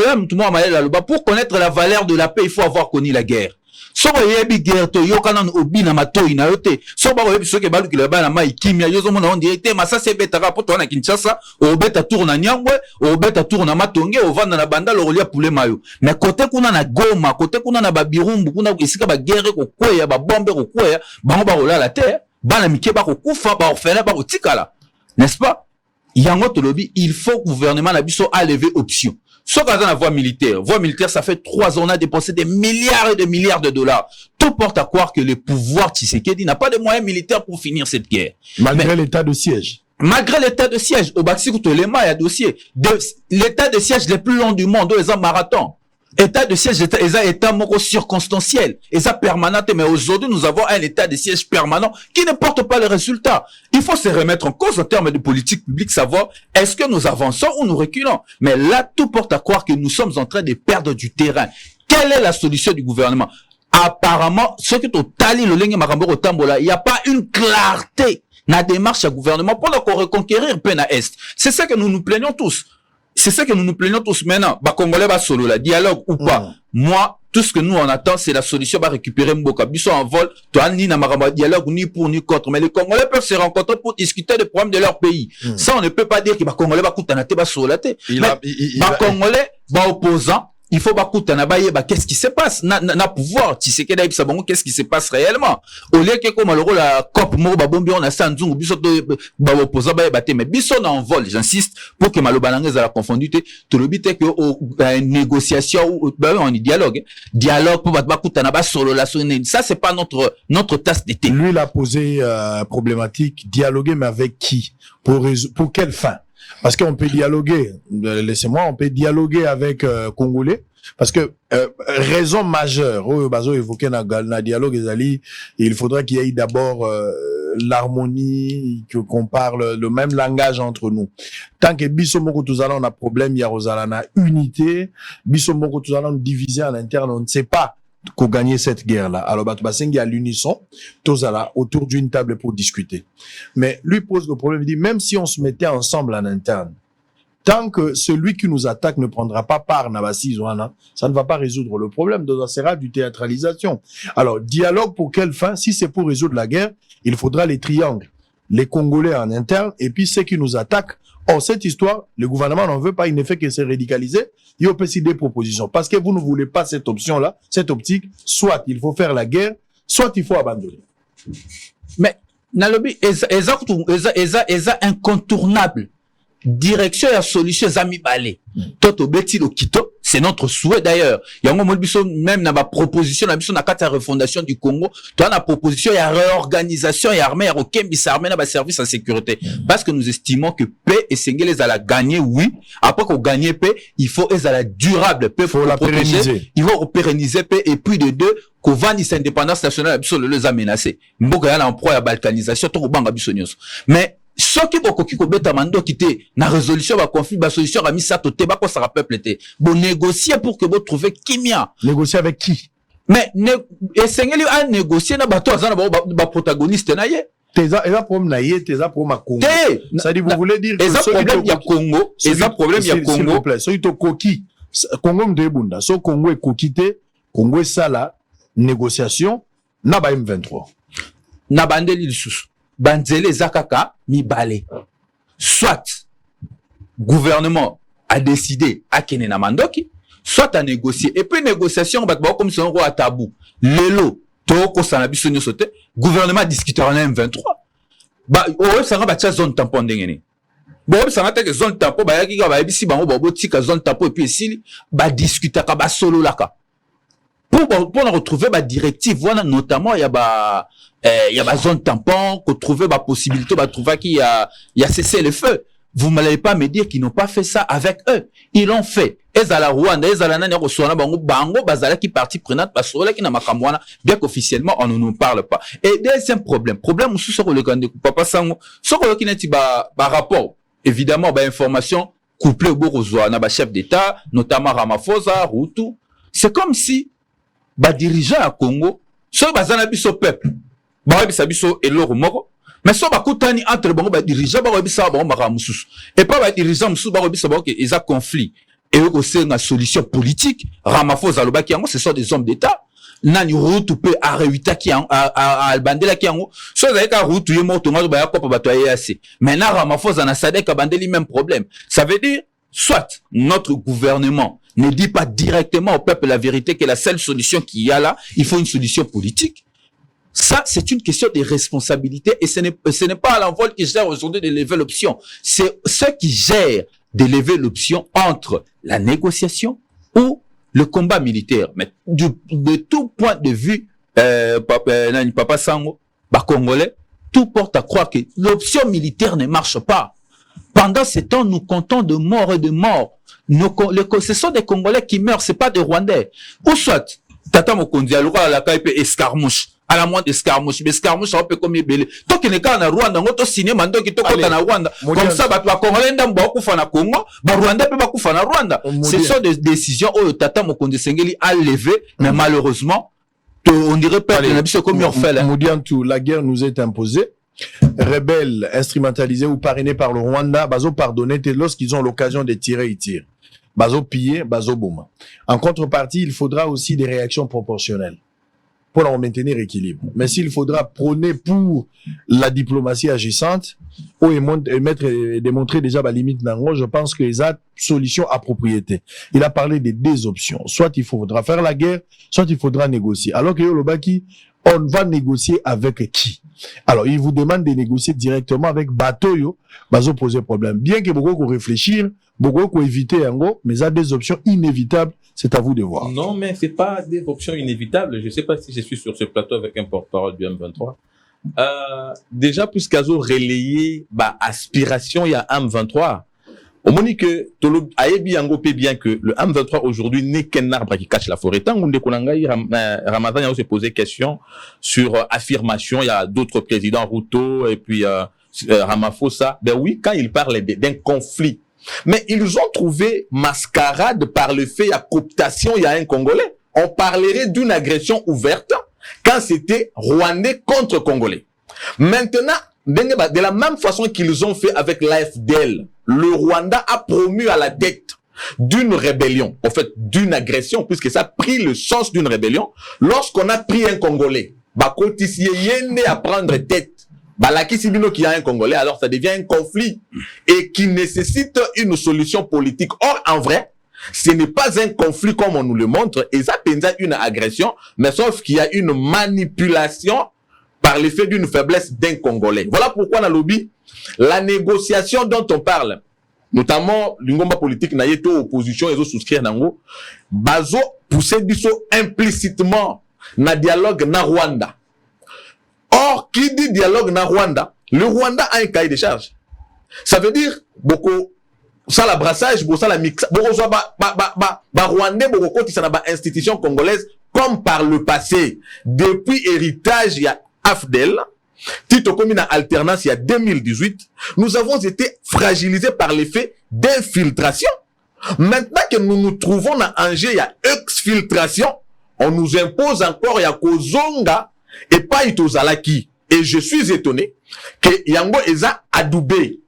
pour connaître la valeur de la paix, il faut avoir connu la guerre. So ba yebi guerre to yokanan obi na matoi na yote. So ba yebi soke balu ki ba na mai kimia yozo mona on direct ma ça c'est beta rapport na Kinshasa, o beta tour na Nyangwe, o beta tour na Matonge, o vanda na banda lo lia poulet mayo. Mais côté kuna na Goma, côté kuna na Babirumbu, kuna isika ba guerre ko kweya ba bombe ko kweya, ba rola la terre, ba na mike ba ko kufa ba ofela ba ko tikala. N'est-ce pas? Yango to lobby, il faut gouvernement na biso a lever option. Sauf dans la voie militaire, ça fait 3 ans, on a dépensé des milliards et des milliards de dollars. Tout porte à croire que le pouvoir Tshisekedi n'a pas de moyens militaires pour finir cette guerre. Malgré l'état de siège. Malgré l'état de siège, au Baxikou Tolema, il y a dossier. L'état de siège le plus long du monde, ils ont marathon. État de siège, état moko circonstanciel, état permanent, mais aujourd'hui, nous avons un état de siège permanent qui ne porte pas les résultats. Il faut se remettre en cause en termes de politique publique, savoir est-ce que nous avançons ou nous reculons. Mais là, tout porte à croire que nous sommes en train de perdre du terrain. Quelle est la solution du gouvernement? Apparemment, ce que totali le lengue marambo au tambola, il n'y a pas une clarté dans la démarche du gouvernement pour reconquérir Pena Est. C'est ça que nous nous plaignons tous. C'est ça que nous nous plaignons tous maintenant. Bah, Congolais, bah, solo, la dialogue ou pas. Moi, tout ce que nous on attend, c'est la solution, bah, récupérer Mboka. Biso en vol, toi, ni na maramba dialogue, ni pour, ni contre. Mais les Congolais peuvent se rencontrer pour discuter des problèmes de leur pays. Ça, on ne peut pas dire que, bah, Congolais, bah, koutanate, bah, solate. Bah, Congolais, bah, opposant, il faut bakutana bayeba qu'est-ce qui se passe na pouvoir Tshisekedi ayebisa bango qu'est-ce qui se passe réellement au lieu que comme malheureux la COP moko babombi on a sanzungu biso to ba opposa bayeba te mais biso na envol j'insiste pour que maloba nanga za la confondu te to le but que négociation ou on dialogue pour bakutana ba solo la ça c'est pas notre tasse de thé. Lui il a posé problématique dialoguer mais avec qui pour quelle fin? Parce qu'on peut dialoguer, laissez-moi, on peut dialoguer avec Congolais, parce que raison majeure, évoqué dans dialogue, il faudrait qu'il y ait d'abord l'harmonie, qu'on parle le même langage entre nous. Tant que Bissomoko Touzala on a problème, il y a Rosalana unité, Bissomoko Touzala on divisé à l'interne, on ne sait pas qu'on gagne cette guerre-là. Alors, Batubasengi à l'unisson, Tozala, autour d'une table pour discuter. Mais lui pose le problème, il dit, même si on se mettait ensemble en interne, tant que celui qui nous attaque ne prendra pas part, Nabassi, ça ne va pas résoudre le problème. Donc, ça sera du théâtralisation. Alors, dialogue pour quelle fin? Si c'est pour résoudre la guerre, il faudra les triangles. Les Congolais en interne, et puis ceux qui nous attaquent. Or, cette histoire, le gouvernement n'en veut pas, il ne fait que se radicaliser. Il y a aussi des propositions. Parce que vous ne voulez pas cette option-là, cette optique, soit il faut faire la guerre, soit il faut abandonner. Mais, Nalobi, eza incontournable. Direction et solution zami balé. Toto beti lo kito, c'est notre souhait d'ailleurs. Yango molbiso même na ba proposition na biso na kata refondation du Congo, toi na proposition ya réorganisation et armée ya rokembisa armée na ba service en sécurité. Parce que nous estimons que paix et sengele za la gagner oui, après qu'on gagne paix, il faut la durable paix faut la pérenniser. Il faut pérenniser paix et puis de deux qu'on vende cette indépendance nationale biso les a menacé. Mboka ya na emploi ya balkanisation to banga biso nyonso. Mais ce qui bokoki ko beta mando kité na résolution ba conflit ba solution ra misato te ba ko sera peuple te bon négocier pour que vous trouver kimia négocier avec qui mais essayez à négocier na bato azana ba protagoniste na ye teza problème na ye teza problème Congo ça dit vous voulez dire que ce problème ya Congo eza problème ya Congo s'il vous plaît so ito koki Congo ndebunda so Congo e kokité Congo sala négociation na ba M23 na bandeli lisusu banzele zakaka mibale soit gouvernement a décidé à kene na mandoki soit à négocier et puis négociation ba comme c'est un roi tabou lelo to ko sana biso nyo sote gouvernement discutera en M23 ba o sanga ba tia zone tampon ndengene bo sanga te zone tampon ba yaki ka ba bisi bango ba botika zone tampon et puis sili ba discuter ka ba solo laka pour retrouver ba directive voilà notamment il y a ba zone tampon qu'on trouver ba possibilité ba trouver qu'il y a cessé le feu. Vous m'allez pas me dire qu'ils n'ont pas fait ça avec eux. Ils l'ont fait. Ezala Rwanda, ezala nani rosona bango bazala qui partie prenante basola qui na makamwana bien qu'officiellement on ne nous parle pas. Et deuxième problème sous sur le gande papa sango sur le qui neti ba rapport évidemment ba information couplée au borozwa na ba chef d'état notamment Ramaphosa Rutu. C'est comme si ba dirigeant à Congo so bazana biso peuple ba bisa biso eloro moko mais so ba kutani entre bango ba dirigeant ba bisa bango maka mususu et pas ba dirigeant mususu ba bisa bango que eza conflit et aussi une solution politique Ramaphosa lobaki yango ce sont des hommes d'état nani Rutu pe arewita ki a albandela ki yango so za ka Rutu ye moto ngazo ba yakopa bato ya assez maintenant Ramaphosa na sadeka bandeli même problème ça veut dire soit notre gouvernement ne dit pas directement au peuple la vérité que la seule solution qu'il y a là, il faut une solution politique. Ça, c'est une question de responsabilité et ce n'est pas à l'envol qui gère aujourd'hui de lever l'option. C'est ceux qui gèrent de lever l'option entre la négociation ou le combat militaire. Mais de tout point de vue, Papa Sango, Congolais, tout porte à croire que l'option militaire ne marche pas. Pendant ce temps, nous comptons de morts et de morts. Ce sont des Congolais qui meurent, c'est pas des Rwandais. Ou soit, Tata Mokondi, à la kaipe escarmouche, à la moindre escarmouche, mais escarmouche, on peut comme belé. Tant qu'il n'est qu'à na Rwanda, on a signé mando qui toque na Rwanda. Comme ça, bah, Congolais n'ont pas na Congo, bah, Rwanda peut pas koufa na Rwanda. Ce sont des décisions où Tata Mokondi Sengeli a levé, mais malheureusement, on dirait pas que comme on fait là. Modiantou, la guerre nous est imposée. Rebelles instrumentalisés ou parrainés par le Rwanda, bazo pardonner lorsqu'ils ont l'occasion de tirer, ils tirent. Bazo piller, bazo bouma. En contrepartie, il faudra aussi des réactions proportionnelles. pour maintenir l'équilibre. Mais s'il faudra prôner pour la diplomatie agissante, ou démontrer déjà la limite d'ango, je pense que les solutions à propriété. Il a parlé des deux options. Soit il faudra faire la guerre, soit il faudra négocier. Alors que Yolobaki, on va négocier avec qui? Alors, il vous demande de négocier directement avec Batoyo, bazo poser problème. Bien que beaucoup qu'on réfléchir, beaucoup qu'on éviter ango, mais il y a des options inévitables. C'est à vous de voir. Non, mais c'est pas des options inévitables. Je sais pas si je suis sur ce plateau avec un porte-parole du M23. Déjà, puisqu'azo relayé, aspiration, il y a M23. Au moment que, Tolo, Aebi Ango peut bien que le M23 aujourd'hui n'est qu'un arbre qui cache la forêt. Tant qu'on découlangay, Ramadan, il a aussi posé question sur affirmation. Il y a d'autres présidents, Ruto, et puis, Ramaphosa. Ben oui, quand ils parlent d'un conflit. Mais ils ont trouvé mascarade par le fait, il y a cooptation, il y a un Congolais. On parlerait d'une agression ouverte quand c'était Rwandais contre Congolais. Maintenant, de la même façon qu'ils ont fait avec l'AFDL, le Rwanda a promu à la tête d'une rébellion, en fait, d'une agression, puisque ça a pris le sens d'une rébellion. Lorsqu'on a pris un Congolais, Yende à prendre tête, Balaki Sibino qui a un Congolais, alors ça devient un conflit et qui nécessite une solution politique. Or, en vrai, ce n'est pas un conflit comme on nous le montre, et ça peut être une agression, mais sauf qu'il y a une manipulation par l'effet d'une faiblesse d'un Congolais. Voilà pourquoi dans le lobby, la négociation dont on parle, notamment l'ingomba politique n'a été opposition et souscrire nango, bazo pousser biso implicitement na dialogue na Rwanda. Or, qui dit dialogue na Rwanda, le Rwanda a un cahier de charge. Ça veut dire, beaucoup, ça la brassage, beaucoup ça la mix, beaucoup ça Rwandais, beaucoup côté ça na institution congolaise, comme par le passé. Depuis héritage, il y a AFDEL, Tito Komina alternance, il y a 2018, nous avons été fragilisés par l'effet d'infiltration. Maintenant que nous nous trouvons dans Angers, il y a exfiltration, on nous impose encore, il y a Kozonga, et pas Itozalaki. Et je suis étonné que Yango Eza adoubé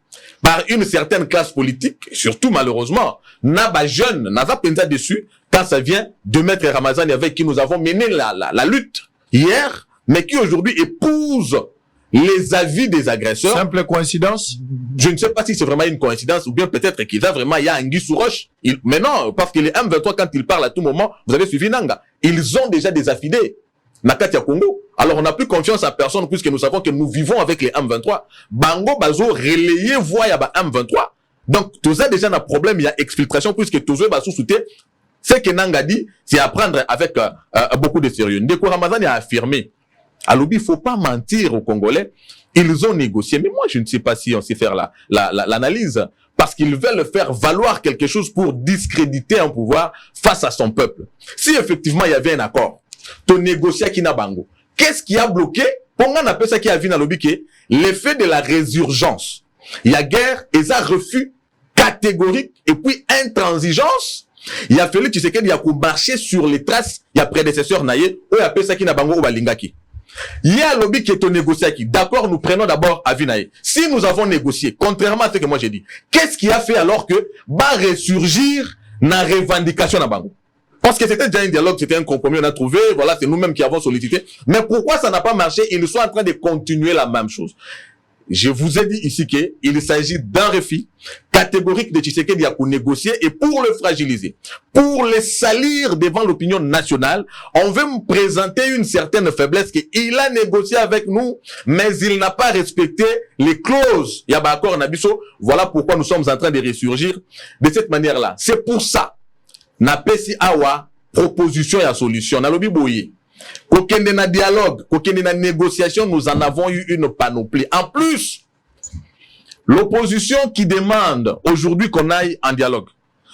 par une certaine classe politique, surtout malheureusement, Naba jeune, Nava Penza dessus, quand ça vient de Maître Ramazani avec qui nous avons mené la lutte hier, mais qui aujourd'hui épouse les avis des agresseurs. Simple coïncidence? Je ne sais pas si c'est vraiment une coïncidence ou bien peut-être qu'il y a vraiment, il y a Anguille sous roche. Mais non, parce que les M23, quand ils parlent à tout moment, vous avez suivi Nanga, ils ont déjà des affidés. Nakatia Congo. Alors on n'a plus confiance à personne puisque nous savons que nous vivons avec les M23. Bango Bazo relayé voix ya ba M23. Donc tout ça déjà un problème, il y a exfiltration puisque tout ça Bazo soutient. Ce que Nanga dit, c'est à prendre avec beaucoup de sérieux. Ndeko Ramazani a affirmé. Alors il faut pas mentir aux Congolais. Ils ont négocié, mais moi je ne sais pas si on sait faire l'analyse parce qu'ils veulent faire valoir quelque chose pour discréditer un pouvoir face à son peuple. Si effectivement il y avait un accord, ton négocier qui n'a bango. Qu'est-ce qui a bloqué? Pour on appelle ça qui a vu dans le biquet, l'effet de la résurgence. Il y a guerre et ça refus catégorique et puis intransigeance. Il a fallu, tu sais qu'il y a marché sur les traces, il y a prédécesseur naïe, ou appelle ça qui n'a bango ou balingaki. Il y a un lobby qui est au négocié qui, d'accord, nous prenons d'abord à Vinaï. Si nous avons négocié, contrairement à ce que moi j'ai dit, qu'est-ce qui a fait alors que, ressurgir na revendication na bango? Parce que c'était déjà un dialogue, c'était un compromis, on a trouvé, voilà, c'est nous-mêmes qui avons sollicité. Mais pourquoi ça n'a pas marché? Ils sont en train de continuer la même chose. Je vous ai dit ici qu'il s'agit d'un refus catégorique de Tshisekedi à négocier et pour le fragiliser, pour le salir devant l'opinion nationale, on veut me présenter une certaine faiblesse qu'il a négocié avec nous, mais il n'a pas respecté les clauses. Il y a pas accord Nabiso. Voilà pourquoi nous sommes en train de ressurgir de cette manière-là. C'est pour ça. Na pesi awa proposition et solution. Na lobi boye. Kokende na dialogue, kokende na négociation, nous en avons eu une panoplie. En plus, l'opposition qui demande aujourd'hui qu'on aille en dialogue.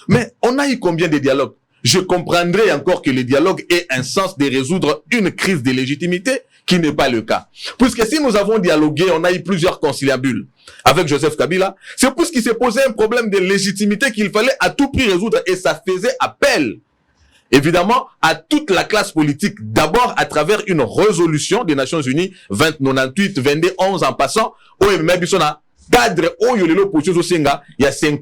Mais on a eu combien de dialogues? Je comprendrais encore que le dialogue ait un sens de résoudre une crise de légitimité qui n'est pas le cas. Puisque si nous avons dialogué, on a eu plusieurs conciliabules avec Joseph Kabila, c'est puisqu'il s'est posé un problème de légitimité qu'il fallait à tout prix résoudre et ça faisait appel évidemment à toute la classe politique, d'abord à travers une résolution des Nations Unies 2098, 22, 11 en passant, au cadre, au yolelo pocho senga, il y a 5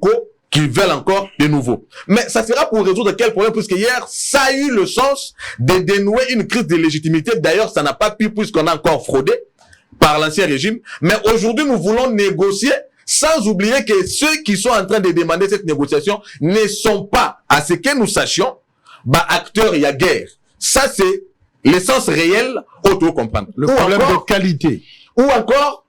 qui veulent encore de nouveau. Mais ça sera pour résoudre quel problème, puisque hier, ça a eu le sens de dénouer une crise de légitimité. D'ailleurs, ça n'a pas pu, puisqu'on a encore fraudé par l'ancien régime. Mais aujourd'hui, nous voulons négocier, sans oublier que ceux qui sont en train de demander cette négociation ne sont pas, à ce que nous sachions, acteurs, il y a guerre. Ça, c'est l'essence réelle, auto-comprendre. Le problème de qualité. Ou encore,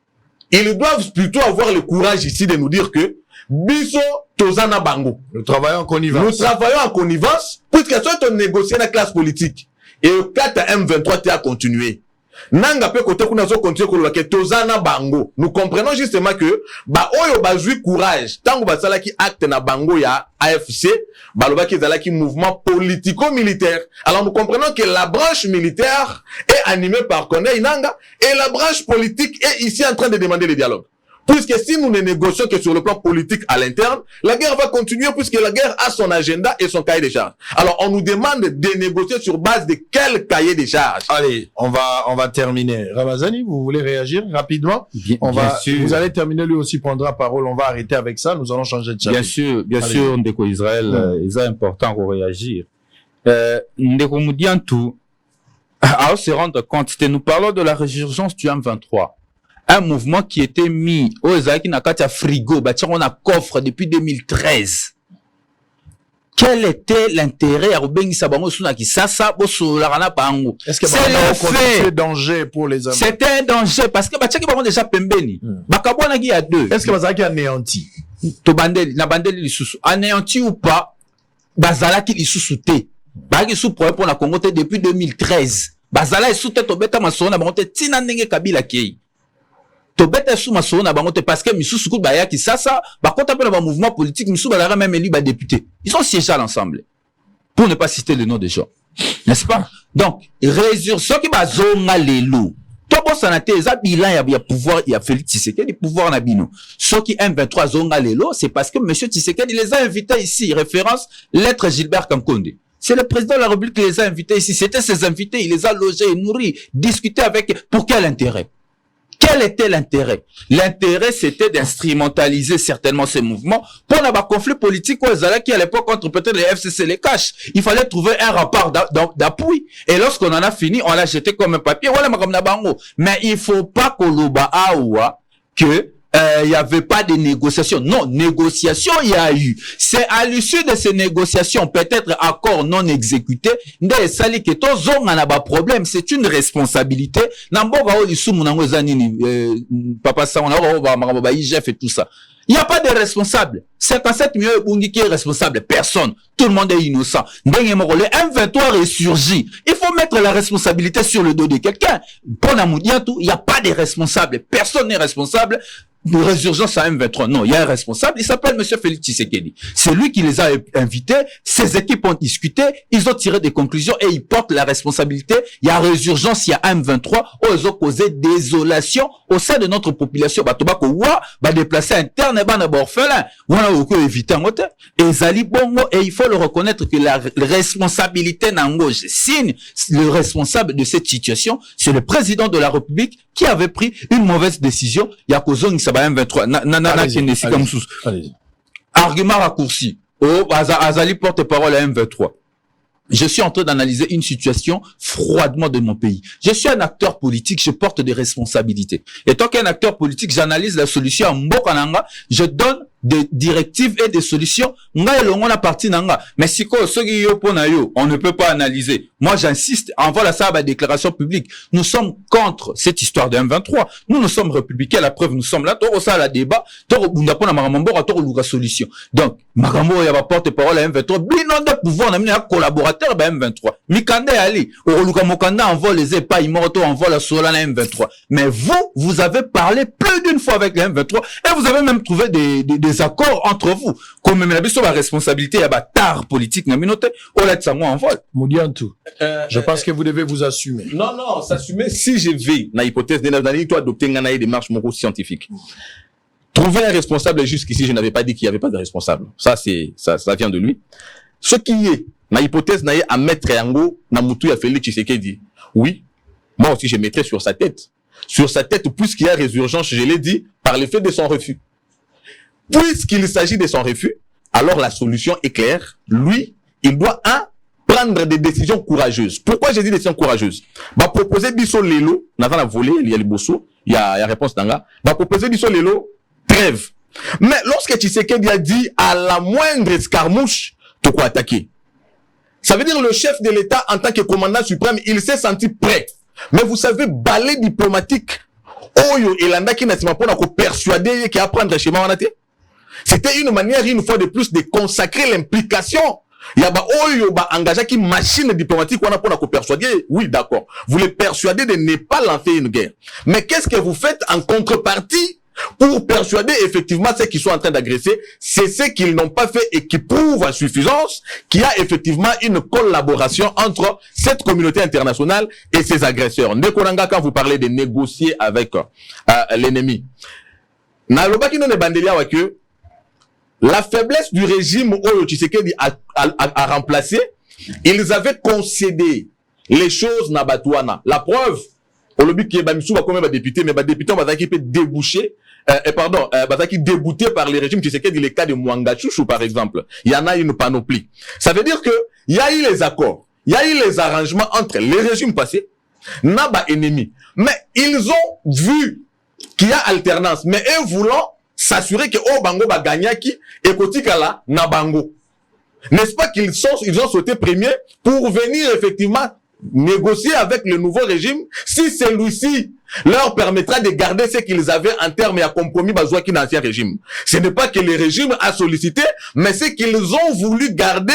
ils doivent plutôt avoir le courage ici de nous dire que Biso Tozana Bango. Nous travaillons en connivence. Nous travaillons en connivence, puisque soit on négocie la classe politique. Et au cas de M23, tu as continué. Nanga pe kote kuna zo continuer ko ke Tozana Bango. Nous comprenons justement que oyo bazui courage. Tango basala ki acte na Bango ya AFC, baloba ki zala ki mouvement politico-militaire. Alors nous comprenons que la branche militaire est animée par Corneille Nanga et la branche politique est ici en train de demander le dialogue. Puisque si nous ne négocions que sur le plan politique à l'interne, la guerre va continuer puisque la guerre a son agenda et son cahier de charges. Alors, on nous demande de négocier sur base de quel cahier de charges? Allez, on va terminer. Ramazani, vous voulez réagir rapidement? Bien sûr. Vous allez terminer, lui aussi prendra la parole. On va arrêter avec ça. Nous allons changer de chapitre. Bien sûr, Ndeko Israël, c'est important pour réagir. Ndeko Moudiantou, à se rendre compte, nous parlons de la résurgence du M23. Un mouvement qui était mis aux Zaki Nakata frigo, on a coffre depuis 2013. Quel était l'intérêt à Rubengi Sabango Sunaki Sasa Bosolarana Pango? Est-ce que c'est un danger pour les hommes? C'était un danger parce que Bachaki Bango déjà pembeni. Bakabona qui a deux. Est-ce que Bazaki anéanti? To bandeli, na bandeli lisusu. Anéanti ou pas, Bazalaki lisusu te. Bagi sous problème pour la Congo depuis 2013. Bazala est sous tête au bêta masona, bangote tina nenge Kabila Kei. To beta sous masona bangote parce que misusu kou baya ki sasa ba kota pe na mouvement politique misusu balara même élu ba député. Ils sont siégés ensemble. Pour ne pas citer le nom des gens. N'est-ce pas? Donc, résurrection qui ba zonga lelo. To bo sanate za bilan ya pouvoir ya Félix Tshisekedi pouvoir na bino. Ce qui M23 zonga lelo, c'est parce que monsieur Tshisekedi les a invités ici, référence lettre Gilbert Kamkonde. C'est le président de la République qui les a invités ici. C'était ses invités, il les a logés, nourris, discuté avec. Pour quel intérêt? Quel était l'intérêt? L'intérêt, c'était d'instrumentaliser certainement ces mouvements pour avoir un conflit politique qui à l'époque entre peut-être les FCC et les cash. Il fallait trouver un rapport d'appui. Et lorsqu'on en a fini, on l'a jeté comme un papier. Voilà, mais il faut pas qu'on l'oba aoua que il y avait pas de négociations. Non, négociations, il y a eu. C'est à l'issue de ces négociations, peut-être accord non exécuté, problème, c'est une responsabilité. Papa IGF et tout ça. Il n'y a pas de responsable. 57 millions de qui est responsable. Personne. Tout le monde est innocent. Le M23 ressurgit. Il faut mettre la responsabilité sur le dos de quelqu'un. Pour la Moudiantou, il n'y a pas de responsable. Personne n'est responsable. De résurgence à M23. Non, il y a un responsable, il s'appelle monsieur Félix Tshisekedi. C'est lui qui les a invités, ses équipes ont discuté, ils ont tiré des conclusions et ils portent la responsabilité. Il y a résurgence, il y a M23, ils ont causé désolation au sein de notre population. Batobako wa, déplacer interne et orphelin. Voilà, éviter en et Zali Bongo, et il faut le reconnaître que la responsabilité n'ango, je signe, le responsable de cette situation, c'est le président de la République qui avait pris une mauvaise décision. Il y a causé M23. Argument raccourci. Azali porte-parole à M23. Je suis en train d'analyser une situation froidement de mon pays. Je suis un acteur politique, je porte des responsabilités. Et tant qu'un acteur politique, j'analyse la solution à Mbokananga, je donne des directives et des solutions. Mais si on ne peut pas analyser. Moi, j'insiste, envoie la déclaration publique. Nous sommes contre cette histoire de M23. Nous sommes républicains. La preuve, nous sommes là. Toro ça la débat. Toro solution. Donc, Magambo y a porte-parole à M23. Bilan de pouvoir, on a mis un collaborateur à M23. Mikande Ali, Oroluka Mokanda envoie les EPA, Imoto envoie la Solana M23. Mais vous avez parlé plus d'une fois avec les M23 et vous avez même trouvé des accords entre vous. Comme même la sur la responsabilité, il y a tard politique, n'a minoté, on l'a de ça, moi, en vol. Moudiantou. Je pense que vous devez vous assumer. Non, s'assumer si je vais, dans l'hypothèse de l'analyse, toi, adopter une démarche scientifique. Trouver un responsable jusqu'ici, je n'avais pas dit qu'il n'y avait pas de responsable. Ça vient de lui. Ce qui est, dans l'hypothèse, à mettre Yango, na Moutou, a Félix Tshisekedi. Oui. Moi aussi, je mettrais sur sa tête. Sur sa tête, puisqu'il y a résurgence, je l'ai dit, par le fait de son refus. Puisqu'il s'agit de son refus, alors la solution est claire. Lui, il doit prendre des décisions courageuses. Pourquoi j'ai dit décisions courageuses? Va proposer biso lelo, n'a pas la volée, il y a les bosso, il y a réponse d'anga. Va proposer biso lelo, trêve. Mais lorsque Tshisekedi a dit à la moindre escarmouche, tu quoi attaquer? Ça veut dire le chef de l'État en tant que commandant suprême, il s'est senti prêt. Mais vous savez, balai diplomatique, Oyo et Landa qui n'a pas persuadé qu'il a prendre chez Mawanate. C'était une manière, une fois de plus, de consacrer l'implication. Il y a Oyo engagé qui machine diplomatique on a pour persuader. Oui, d'accord. Vous les persuadez de ne pas lancer une guerre. Mais qu'est-ce que vous faites en contrepartie pour persuader effectivement ceux qui sont en train d'agresser? C'est ce qu'ils n'ont pas fait et qui prouve à suffisance qu'il y a effectivement une collaboration entre cette communauté internationale et ses agresseurs. Ndekoranga, quand vous parlez de négocier avec l'ennemi, Nalobaki non bandelia avec eux. La faiblesse du régime Oyo Tshisekedi a remplacé, ils avaient concédé les choses na Batouana. La preuve, au lobby qui est bamisou va comme député, mais député on va qui peut déboucher, qui débouté par les régimes Tshisekedi, les cas de Mwangachouchou par exemple. Il y en a une panoplie. Ça veut dire que il y a eu les accords, il y a eu les arrangements entre les régimes passés, naba ennemis. Mais ils ont vu qu'il y a alternance, mais eux voulant s'assurer que bango ba gagnaki et kotikala na bango. N'est-ce pas qu'ils ont sauté premier pour venir effectivement négocier avec le nouveau régime si celui-ci leur permettra de garder ce qu'ils avaient en termes et à compromis bazoua qui l'ancien régime. Ce n'est pas que le régime a sollicité, mais c'est qu'ils ont voulu garder,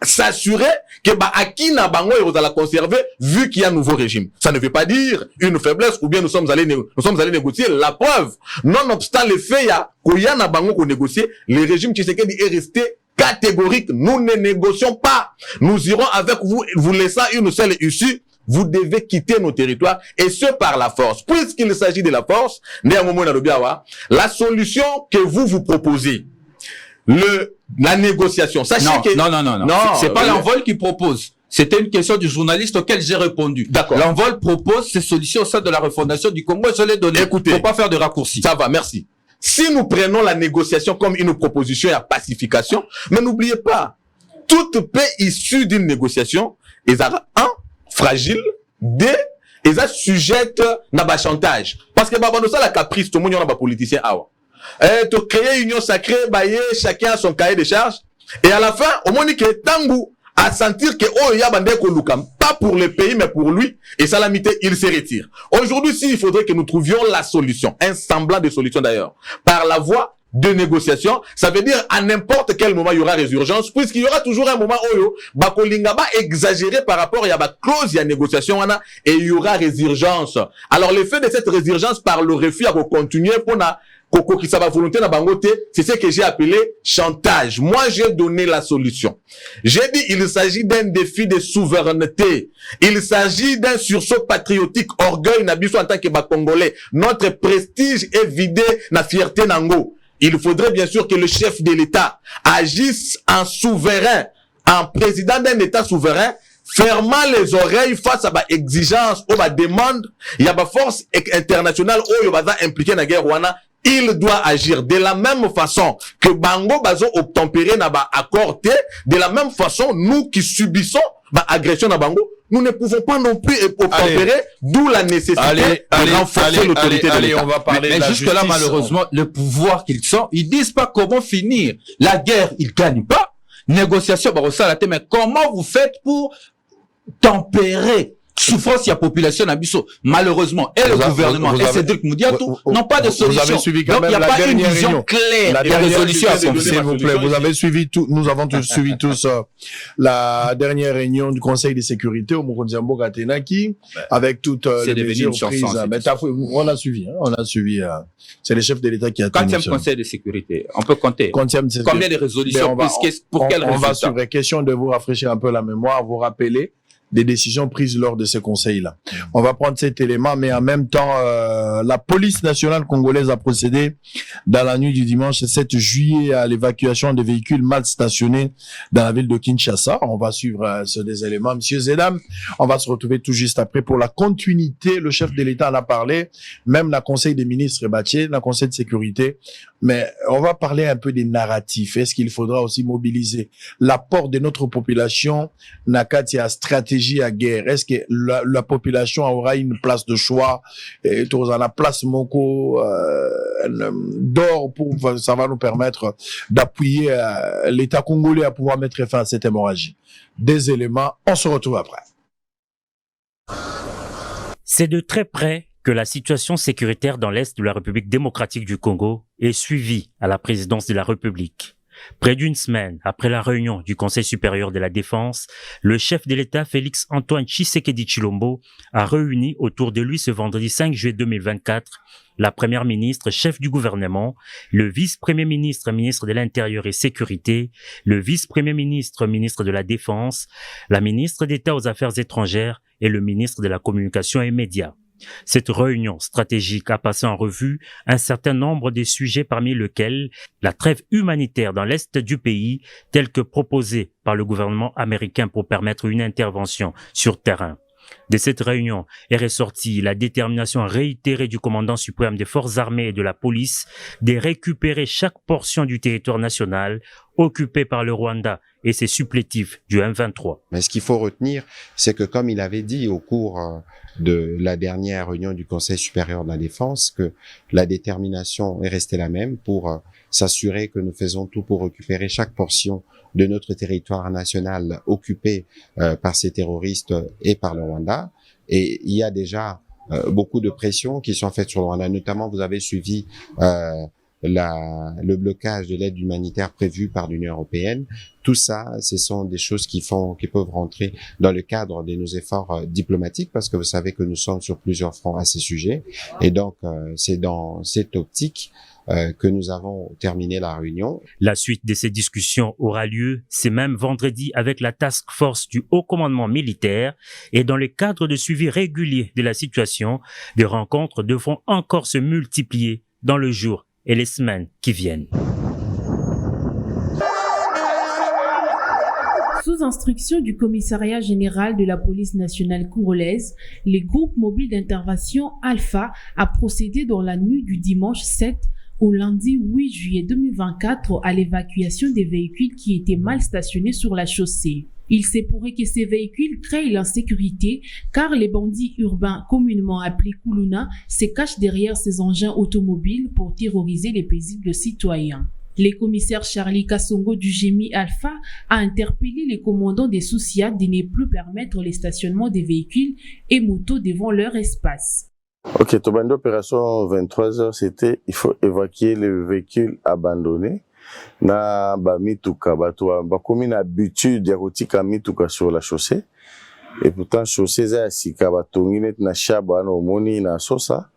s'assurer que Aki na bango et la conserver vu qu'il y a un nouveau régime. Ça ne veut pas dire une faiblesse ou bien nous sommes allés négocier. La preuve, nonobstant le fait qu'il y a na bango qu'on négocie, le régime Tshisekedi est resté catégorique. Nous ne négocions pas. Nous irons avec vous, vous laissant une seule issue. Vous devez quitter nos territoires et ce par la force. Puisqu'il s'agit de la force, la solution que vous proposez, la négociation. Sachez que non. C'est pas l'envol qui propose. C'était une question du journaliste auquel j'ai répondu. D'accord. L'envol propose ces solutions au sein de la refondation du Congo. Je l'ai donné. Écoutez. Faut pas faire de raccourcis. Ça va, merci. Si nous prenons la négociation comme une proposition à pacification, mais n'oubliez pas, toute paix issue d'une négociation est fragile, est sujette à chantage. Parce que nous la caprice, tout le monde est politicien. Tu créer une union sacrée, chacun a son cahier de charges. Et à la fin, au moins que Tangu à sentir que pas pour le pays, mais pour lui, et Salamité, il se retire. Aujourd'hui, il faudrait que nous trouvions la solution, un semblant de solution d'ailleurs, par la voie de négociation. Ça veut dire à n'importe quel moment il y aura résurgence, puisqu'il y aura toujours un moment où Bakolinga va exagérer par rapport à la clause, il y a négociation, et il y aura résurgence. Alors l'effet de cette résurgence par le refus à continuer pour c'est ce que j'ai appelé chantage. Moi, j'ai donné la solution. J'ai dit, il s'agit d'un défi de souveraineté. Il s'agit d'un sursaut patriotique, orgueil, nabiso en tant que Congolais. Notre prestige est vidé, na fierté nango. Il faudrait bien sûr que le chef de l'État agisse en souverain, en président d'un État souverain, fermant les oreilles face à l'exigence ou à demande. Il y a une force internationale où il va impliquer la guerre rwanda. Il doit agir de la même façon que Bango Bazo obtempéré na ba accordé, de la même façon, nous qui subissons ba agression na Bango, nous ne pouvons pas non plus obtempérer, d'où la nécessité de renforcer l'autorité de l'État. On va parler mais jusque là, malheureusement, le pouvoir qu'ils sont, ils disent pas comment finir. La guerre, ils gagnent pas. Négociation, mais comment vous faites pour tempérer souffrance, il y a population Nabiso. Malheureusement, et le gouvernement et Cédric Moudiatou n'ont pas de solution. Vous avez suivi quand donc, même il n'y a pas une vision réunion. claire La de résolution à s'il vous plaît, vous avez suivi tout, nous avons tous suivi tous la dernière réunion du Conseil de sécurité au Mokonziambo Katenaki, avec toutes les mesures prises. Mais on a suivi, c'est le chef de l'État qui a tenu. 4e Conseil de sécurité, on peut compter. Combien de résolutions, pour quelles on va sur la question de vous rafraîchir un peu la mémoire, vous rappeler des décisions prises lors de ces conseils-là. On va prendre cet élément, mais en même temps, la police nationale congolaise a procédé dans la nuit du dimanche 7 juillet à l'évacuation des véhicules mal stationnés dans la ville de Kinshasa. On va suivre ce des éléments. Messieurs et dames, on va se retrouver tout juste après pour la continuité. Le chef de l'État en a parlé, même la Conseil des ministres Batier, la Conseil de sécurité. Mais on va parler un peu des narratifs. Est-ce qu'il faudra aussi mobiliser l'apport de notre population nakati à stratégie à guerre? Est-ce que la population aura une place de choix? Et la place Moko d'or pour ça va nous permettre d'appuyer l'État congolais à pouvoir mettre fin à cette hémorragie. Des éléments, on se retrouve après. C'est de très près que la situation sécuritaire dans l'Est de la République démocratique du Congo est suivie à la présidence de la République. Près d'une semaine après la réunion du Conseil supérieur de la défense, le chef de l'État Félix Antoine Tshisekedi Tshilombo a réuni autour de lui ce vendredi 5 juillet 2024 la première ministre, chef du gouvernement, le vice-premier ministre, ministre de l'Intérieur et Sécurité, le vice-premier ministre, ministre de la Défense, la ministre d'État aux Affaires étrangères et le ministre de la Communication et Médias. Cette réunion stratégique a passé en revue un certain nombre de sujets parmi lesquels la trêve humanitaire dans l'est du pays, telle que proposée par le gouvernement américain pour permettre une intervention sur terrain. De cette réunion est ressortie la détermination réitérée du commandant suprême des forces armées et de la police de récupérer chaque portion du territoire national occupé par le Rwanda et ses supplétifs du M23. Mais ce qu'il faut retenir, c'est que comme il avait dit au cours de la dernière réunion du Conseil supérieur de la défense, que la détermination est restée la même pour s'assurer que nous faisons tout pour récupérer chaque portion de notre territoire national occupé par ces terroristes et par le Rwanda. Et il y a déjà beaucoup de pressions qui sont faites sur le Rwanda. Notamment, vous avez suivi le blocage de l'aide humanitaire prévue par l'Union européenne. Tout ça, ce sont des choses qui peuvent rentrer dans le cadre de nos efforts diplomatiques, parce que vous savez que nous sommes sur plusieurs fronts à ces sujets. Et donc, c'est dans cette optique que nous avons terminé la réunion. La suite de ces discussions aura lieu ce même vendredi avec la task force du haut commandement militaire, et dans le cadre de suivi régulier de la situation, des rencontres devront encore se multiplier dans le jour et les semaines qui viennent. Sous instruction du commissariat général de la police nationale congolaise, le groupe mobile d'intervention Alpha a procédé dans la nuit du dimanche 7 au lundi 8 juillet 2024 à l'évacuation des véhicules qui étaient mal stationnés sur la chaussée. Il s'est pourrait que ces véhicules créent l'insécurité car les bandits urbains communément appelés Kuluna se cachent derrière ces engins automobiles pour terroriser les paisibles citoyens. Le commissaire Charlie Kassongo du GMI Alpha a interpellé les commandants des Souciat de ne plus permettre les stationnements des véhicules et motos devant leur espace. Ok, Tobando opération 23h, c'était il faut évacuer les véhicules abandonnés. Na ba mituka bato bakomi na habitude ya kotika mituka sur la chaussée, et pourtant chaussée za sika batongi net na shaba na omoni na sosa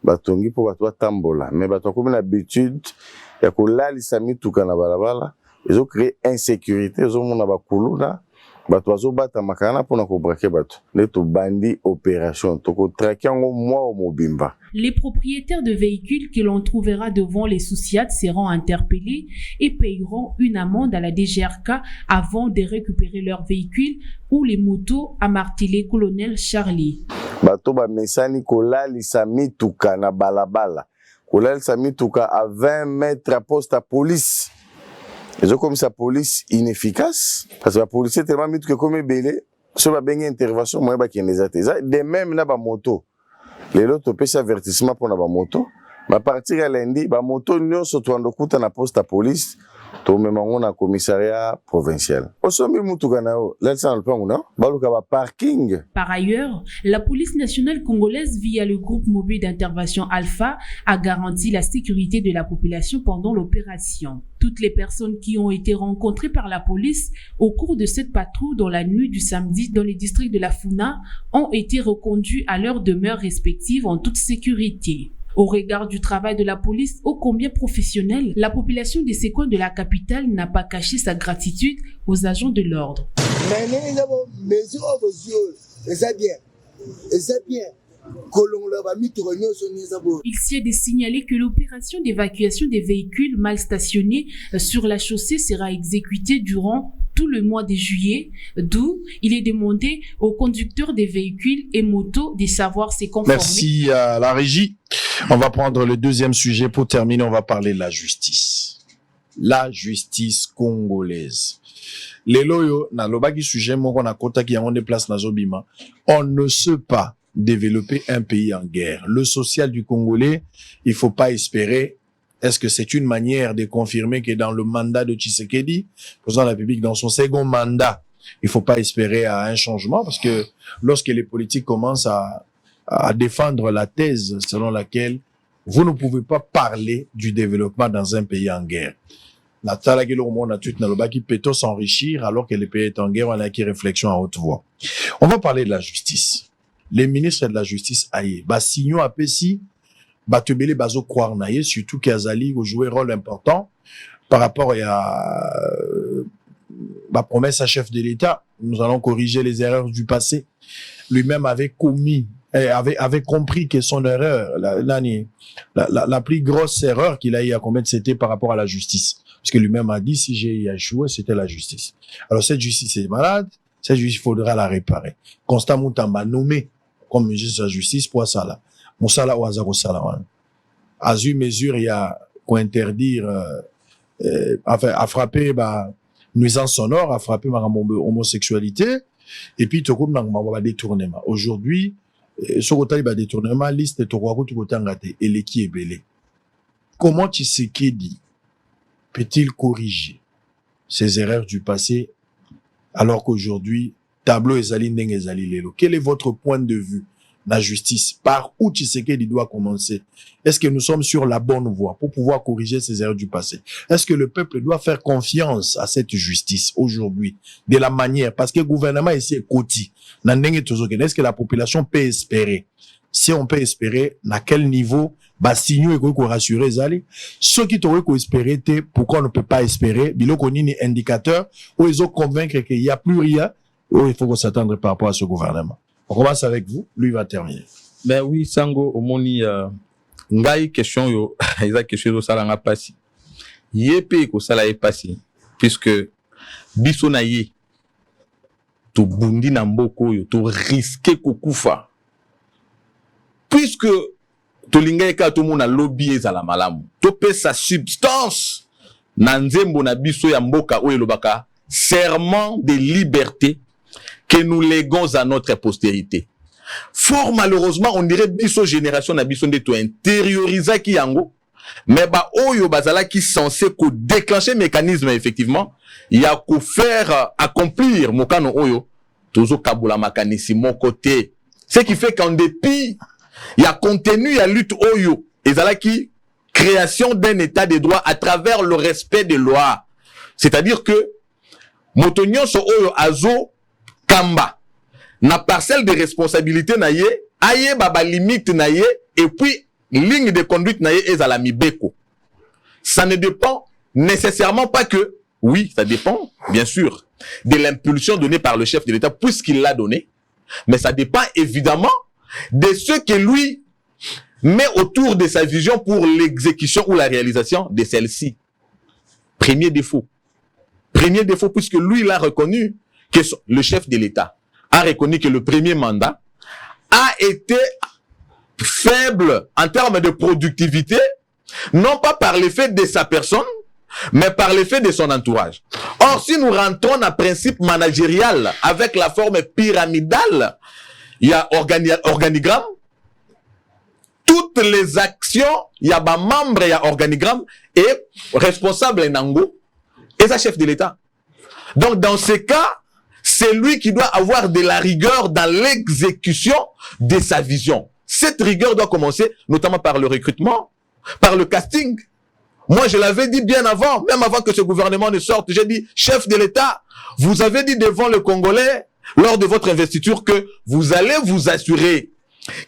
batongi po bato batambola, mais bato bakomi na habitude ya kolalisa mituka na balabala, ezo créer insécurité, ezo mona bakuluna bato bazobata makana pona ko braquer bato neto bandi opération toko traquer ngo moi au mobimba. Les propriétaires de véhicules que l'on trouvera devant les Souciat seront interpellés et payeront une amende à la DGRK avant de récupérer leurs véhicules ou les motos, a martelé colonel Charlie. Bato ba mesani kolalisa mituka na balabala, kolalisa mituka à 20 mètres à poste à police. Et comme sa police inefficace, parce que la police est tellement mite que comme belé, sur la bengue intervention, moi ba qui les a de même na ba moto. Les autres pèsent avertissement pour na ba moto. Ma partir à lundi, ba moto nyo so to ndokuta na poste à police, to memango na commissariat provincial. Osomi mutuka na o, l'elsa na pango na, baluka ba parking. Par ailleurs, la police nationale congolaise via le groupe mobile d'intervention Alpha a garanti la sécurité de la population pendant l'opération. Toutes les personnes qui ont été rencontrées par la police au cours de cette patrouille dans la nuit du samedi dans les districts de la Funa ont été reconduits à leurs demeures respectives en toute sécurité. Au regard du travail de la police ô combien professionnel, la population de ces coins de la capitale n'a pas caché sa gratitude aux agents de l'ordre. Il s'y est de signaler que l'opération d'évacuation des véhicules mal stationnés sur la chaussée sera exécutée durant tout le mois de juillet, d'où il est demandé aux conducteurs des véhicules et motos de savoir se conformer. Merci à la régie. On va prendre le deuxième sujet. Pour terminer, on va parler de la justice. La justice congolaise. Les loyaux, na lobaki sujet, mon qu'on a kota qui a on place na zobima. On ne sait pas développer un pays en guerre. Le social du Congolais, il faut pas espérer. Est-ce que c'est une manière de confirmer que dans le mandat de Tshisekedi, président de la République, dans son second mandat, il faut pas espérer à un changement parce que lorsque les politiques commencent à défendre la thèse selon laquelle vous ne pouvez pas parler du développement dans un pays en guerre. La talagé le monde a tout na loba qui peut s'enrichir alors que le pays est en guerre, on a qui réflexion à haute voix. On va parler de la justice. Les ministres de la justice aïe, ba signo apesi batebele bazo croire naïe, surtout qu'Azali a joué un rôle important par rapport à ma promesse à chef de l'État. Nous allons corriger les erreurs du passé. Lui-même avait compris que son erreur, la plus grosse erreur qu'il a eu à commettre, c'était par rapport à la justice. Parce que lui-même a dit, si j'ai échoué, c'était la justice. Alors cette justice est malade, cette justice, il faudra la réparer. Constant Moutamba nommé comme ministre de la justice pour ça là. Moussala ou Azaro Salawan. À une mesure, il y a qu'on interdire, à frapper, nuisance sonore, à frapper homosexualité, et puis tout comme dans détournement. Aujourd'hui, ce côté détournement, liste de Tokwaku tout côté ngate et l'équipe est belé. Comment Tshisekedi peut-il corriger ces erreurs du passé alors qu'aujourd'hui tableau ezali ndenge ezali lelo? Quel est votre point de vue? La justice, par où Tshisekedi doit commencer? Est-ce que nous sommes sur la bonne voie pour pouvoir corriger ces erreurs du passé? Est-ce que le peuple doit faire confiance à cette justice aujourd'hui de la manière, parce que le gouvernement ici est côté. Est-ce que la population peut espérer? Si on peut espérer, à quel niveau, signaux et qu'on rassurer Zali. Ceux qui t'auraient qu'on espérer, pourquoi on ne peut pas espérer? Bilo qu'on y a indicateur où ils ont convaincre qu'il n'y a plus rien, où il faut qu'on s'attendre par rapport à ce gouvernement. On commence avec vous, lui va terminer. Ben oui, Sango, au moni, ngai question yo, isa question yo salanga pasi. Yepe ko sala e pasi, puisque biso na ye, to bundi na mboko yo, to risquer kokufa. Puisque to linga ka to mona lobby ezala malamu, to pe sa substance na nzembo na biso ya mboka oyo lobaka serment de liberté que nous léguons à notre postérité. Fort malheureusement, on dirait biso génération na biso ndeto intériorisa ki yango, mais ba oyo bazala qui censé ko déclencher mécanisme effectivement, il y a ko faire accomplir mokano oyo tozo kabula makanisi mon côté. Ce qui fait qu'en dépit il y a contenu, il y a lutte oyo ezala qui création d'un état de droit à travers le respect des lois. C'est-à-dire que motonyon so oyo azo kamba na parcelle de responsabilité na ye aye baba limite na ye et puis ligne de conduite na ye ezala mibeko. Ça ne dépend nécessairement pas que, oui, ça dépend bien sûr de l'impulsion donnée par le chef de l'État puisqu'il l'a donné, mais ça dépend évidemment de ce que lui met autour de sa vision pour l'exécution ou la réalisation de celle-ci. Premier défaut puisque lui il a reconnu que le chef de l'État a reconnu que le premier mandat a été faible en termes de productivité, non pas par l'effet de sa personne, mais par l'effet de son entourage. Or, si nous rentrons dans le principe managérial avec la forme pyramidale, il y a organigramme, toutes les actions, il y a membre, il y a organigramme, et responsable Nango, et sa chef de l'État. Donc, dans ces cas, c'est lui qui doit avoir de la rigueur dans l'exécution de sa vision. Cette rigueur doit commencer notamment par le recrutement, par le casting. Moi, je l'avais dit bien avant, même avant que ce gouvernement ne sorte. J'ai dit, chef de l'État, vous avez dit devant le Congolais, lors de votre investiture, que vous allez vous assurer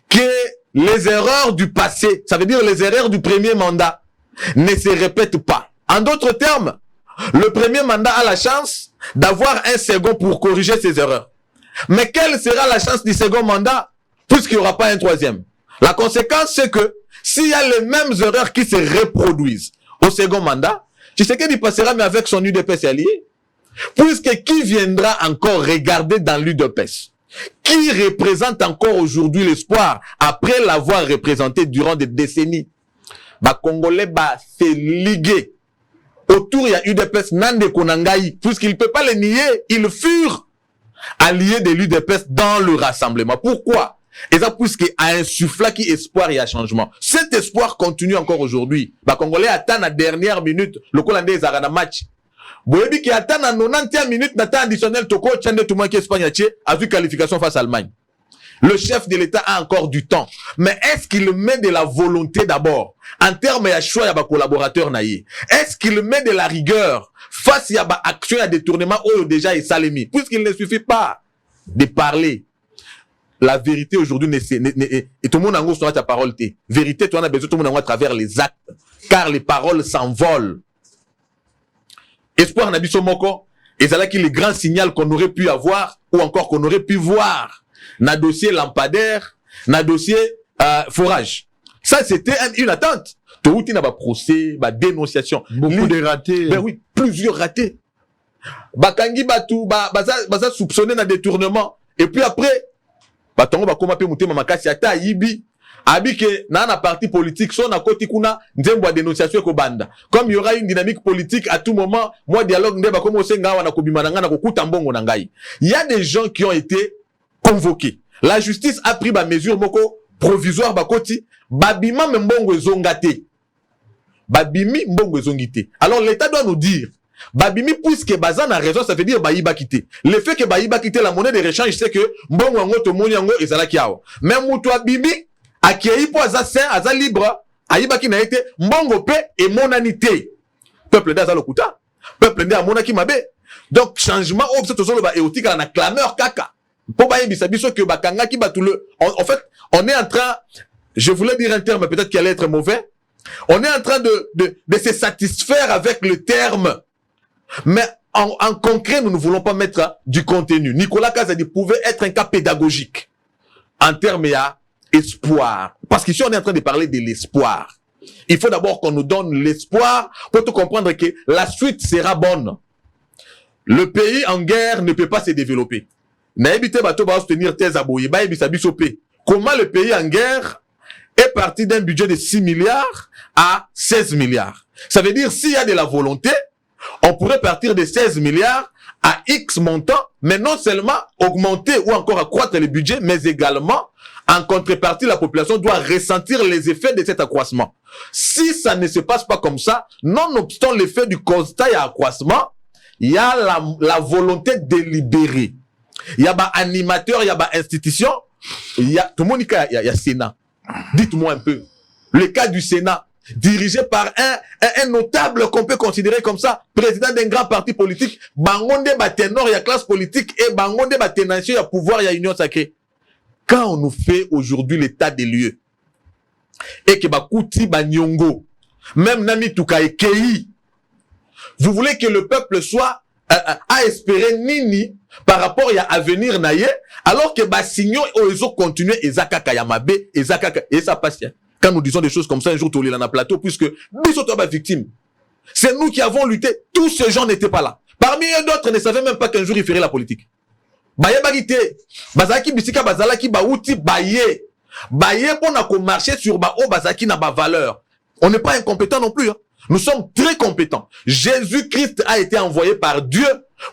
que les erreurs du passé, ça veut dire les erreurs du premier mandat, ne se répètent pas. En d'autres termes, le premier mandat a la chance d'avoir un second pour corriger ses erreurs. Mais quelle sera la chance du second mandat puisqu'il n'y aura pas un troisième? La conséquence, c'est que s'il y a les mêmes erreurs qui se reproduisent au second mandat, Tshisekedi passera mais avec son UDPS allié. Puisque qui viendra encore regarder dans l'UDPS? Qui représente encore aujourd'hui l'espoir après l'avoir représenté durant des décennies? Congolais se liguer autour, il y a UDPS Nande Konangaï, puisqu'il ne peut pas les nier, ils furent alliés de l'UDPS dans le rassemblement. Pourquoi? Et ça, puisqu'il y a un souffle qui espoir et un changement. Cet espoir continue encore aujourd'hui. Congolais attend la dernière minute, le Colandais est à match. Boyebi qui attend la 90e minute, n'attend additionnel, Toko, Tchande, tout le monde qui est Espagne, a vu qualification face à l'Allemagne. Le chef de l'État a encore du temps. Mais est-ce qu'il met de la volonté d'abord? En termes de choix, il y a des collaborateurs naïfs. Est-ce qu'il met de la rigueur face à des actions et détournements où déjà il s'allémie? Puisqu'il ne suffit pas de parler. La vérité aujourd'hui, et tout le monde a besoin de ta parole. Vérité, tu en as besoin, tout le monde a à travers les actes. Car les paroles s'envolent. Espoir Nabiso Moko, et c'est là qu'il est le grand signal qu'on aurait pu avoir, ou encore qu'on aurait pu voir. Na dossier lampadaire, na dossier forage. Ça, c'était une attente. Tout il y a un procès, une dénonciation. Beaucoup de ratés. Ben oui, plusieurs ratés. Bakangi Batou, baza soupçonné d'un détournement. Et puis après, batongo bakoma pe mutema makasi ata yibi. Abike na parti politique son à côté kuna nzembo dénonciation ko banda. Comme il y aura une dynamique politique à tout moment, moi dialogue ndeba comme osenga wana kobimana na kokuta mbongo na ngai. Il y a des gens qui ont été convoqués. La justice a pris ba mesure moko provisoire bakoti babima mbongo ezongate. Babimi mbongo ezongite. Alors l'État doit nous dire babimi puisque bazan a raison, ça veut dire bayiba quitter. Le fait que bayiba quitter la monnaie de rechange, c'est que mbongo yango to moni yango ezala kiawa. Même mutu abimi akei po aza saint, aza libre, ayiba ki na été mbongo pe et monanité. Peuple d'aza lokuta. Peuple nde amona ki mabe. Donc changement au c'est toujours ba éotika na clameur kaka. Pour bayibisa biso que bakanga ki batule. En fait, on est en train, je voulais dire un terme peut-être qui allait être mauvais. On est en train de se satisfaire avec le terme. Mais en concret, nous ne voulons pas mettre du contenu. Nicolas Kazadi pouvait être un cas pédagogique. En termes à espoir. Parce qu'ici, on est en train de parler de l'espoir. Il faut d'abord qu'on nous donne l'espoir pour tout comprendre que la suite sera bonne. Le pays en guerre ne peut pas se développer. Comment le pays en guerre est parti d'un budget de 6 milliards à 16 milliards. Ça veut dire, s'il y a de la volonté, on pourrait partir de 16 milliards à X montant, mais non seulement augmenter ou encore accroître le budget, mais également, en contrepartie, la population doit ressentir les effets de cet accroissement. Si ça ne se passe pas comme ça, nonobstant l'effet du constat et accroissement, il y a la volonté délibérée. Il y a des animateurs, il y a des institutions, il y a tout le monde, il y a Sénat. Dites-moi un peu. Le cas du Sénat, dirigé par un notable qu'on peut considérer comme ça, président d'un grand parti politique, bangonde baténor, il y a classe politique, et bangonde baténancier, il y a pouvoir, il y a union sacrée. Quand on nous fait aujourd'hui l'état des lieux, et que bakouti banyongo, même nami tuka ekei, vous voulez que le peuple soit à espérer nini par rapport à avenir naïe, alors que basigno oizo continuer ezakaka yamabe, ezakaka, et ça passe. Quand nous disons des choses comme ça, un jour, tu l'as dans le plateau, puisque biso ba victime. C'est nous qui avons lutté. Tous ces gens n'étaient pas là. Parmi eux, d'autres ne savaient même pas qu'un jour, il ferait la politique. Baye bagite. Bazaki bisika bazalaki baouti baye. Baye pour na ko marcher sur ba o bazaki na ba valeur. On n'est pas incompétent non plus, hein. Nous sommes très compétents. Jésus-Christ a été envoyé par Dieu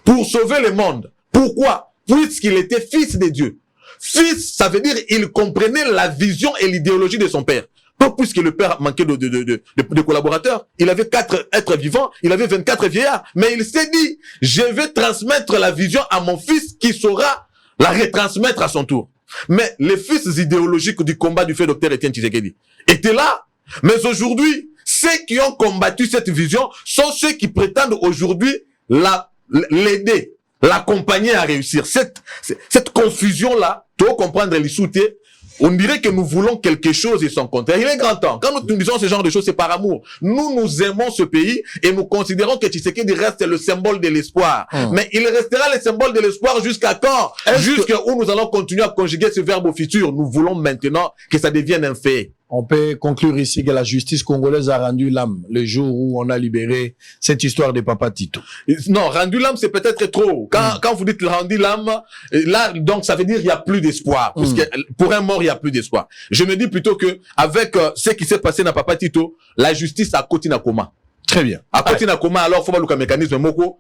pour sauver le monde. Pourquoi? Puisqu'il était fils de Dieu. Fils, ça veut dire il comprenait la vision et l'idéologie de son père. Pas puisque le père manquait de collaborateurs. Il avait 4 êtres vivants, il avait 24 vieillards. Mais il s'est dit, je vais transmettre la vision à mon fils qui saura la retransmettre à son tour. Mais les fils idéologiques du combat du fait Dr Etienne Tshisekedi étaient là. Mais aujourd'hui, ceux qui ont combattu cette vision sont ceux qui prétendent aujourd'hui l'aider, l'accompagner à réussir. Cette confusion-là, tu dois comprendre les sous-té, On dirait que nous voulons quelque chose et son contraire. Il est grand temps. Quand nous disons ce genre de choses, c'est par amour. Nous aimons ce pays et nous considérons que Tshisekedi reste le symbole de l'espoir. Mais il restera le symbole de l'espoir jusqu'à quand? Jusqu'à où nous allons continuer à conjuguer ce verbe au futur. Nous voulons maintenant que ça devienne un fait. On peut conclure ici que la justice congolaise a rendu l'âme le jour où on a libéré cette histoire de Papa Tito. Non, rendu l'âme, c'est peut-être trop. Quand vous dites rendu l'âme, là, donc ça veut dire il y a plus d'espoir. Parce que pour un mort, il y a plus d'espoir. Je me dis plutôt que avec ce qui s'est passé dans Papa Tito, la justice a continué à coma. Très bien. A continué à coma, alors faut pas le mécanisme moko.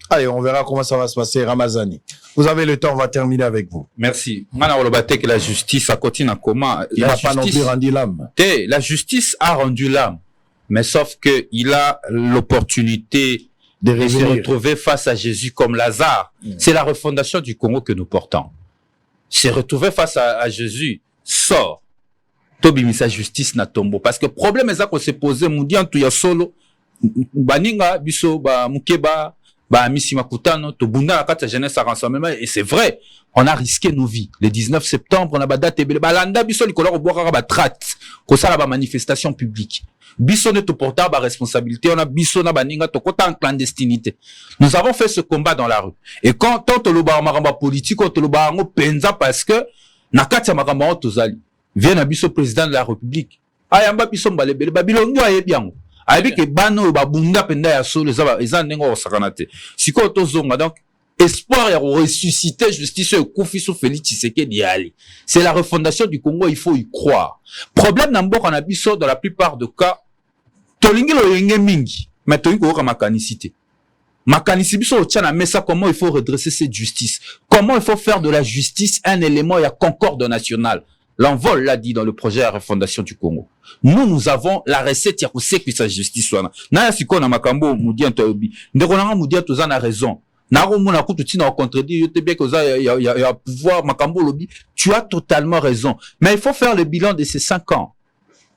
Allez, on verra comment ça va se passer, Ramazani. Vous avez le temps, on va terminer avec vous. Merci. Que la justice a continué à comment. Il n'a pas non plus rendu l'âme. La justice a rendu l'âme. Mais sauf que il a l'opportunité de se retrouver face à Jésus comme Lazare. C'est la refondation du Congo que nous portons. Se retrouver face à Jésus, sort. Tobi sa justice na tombo. Parce que le problème est ça qu'on s'est posé, Moudian tout ya solo. Baninga biso ba mukeba ba misi makutano to bunda la kata jeunesse à rassemblement et c'est vrai on a risqué nos vies le 19 septembre on a badate balanda biso likolo boka ba traite ko sala ba manifestation publique biso ne to porta ba responsabilité on a biso na baninga to kota en clandestinité nous avons fait ce combat dans la rue et quand tant le ba maramba politique to le ba ngo penza parce que na kata maramba tozali vient na biso président de la république ayamba biso mbalebele babilongo ayebiango avec que bano babunda penda ya solo eza ndengo sakanate siko tozonga donc espoir ya ressusciter justice et kufisu Félix Tshisekedi ali c'est la refondation du Congo il faut y croire problème na mboka na biso dans la plupart de cas tolingi lo yenge mingi mais tolingi ko makanisité makanisi biso tchana mais ça comment il faut redresser cette justice comment il faut faire de la justice un élément ya concorde nationale. L'envol l'a dit dans le projet de la refondation du Congo. Nous avons la recette pour que sa justice soit. Na siko na makambo mudia ntobi. Ndeko na mudia tozana raison. Na romona kutu tina au contredire yote bien que il y a pouvoir makambo lobby. Tu as totalement raison. Mais il faut faire le bilan de ces 5 ans.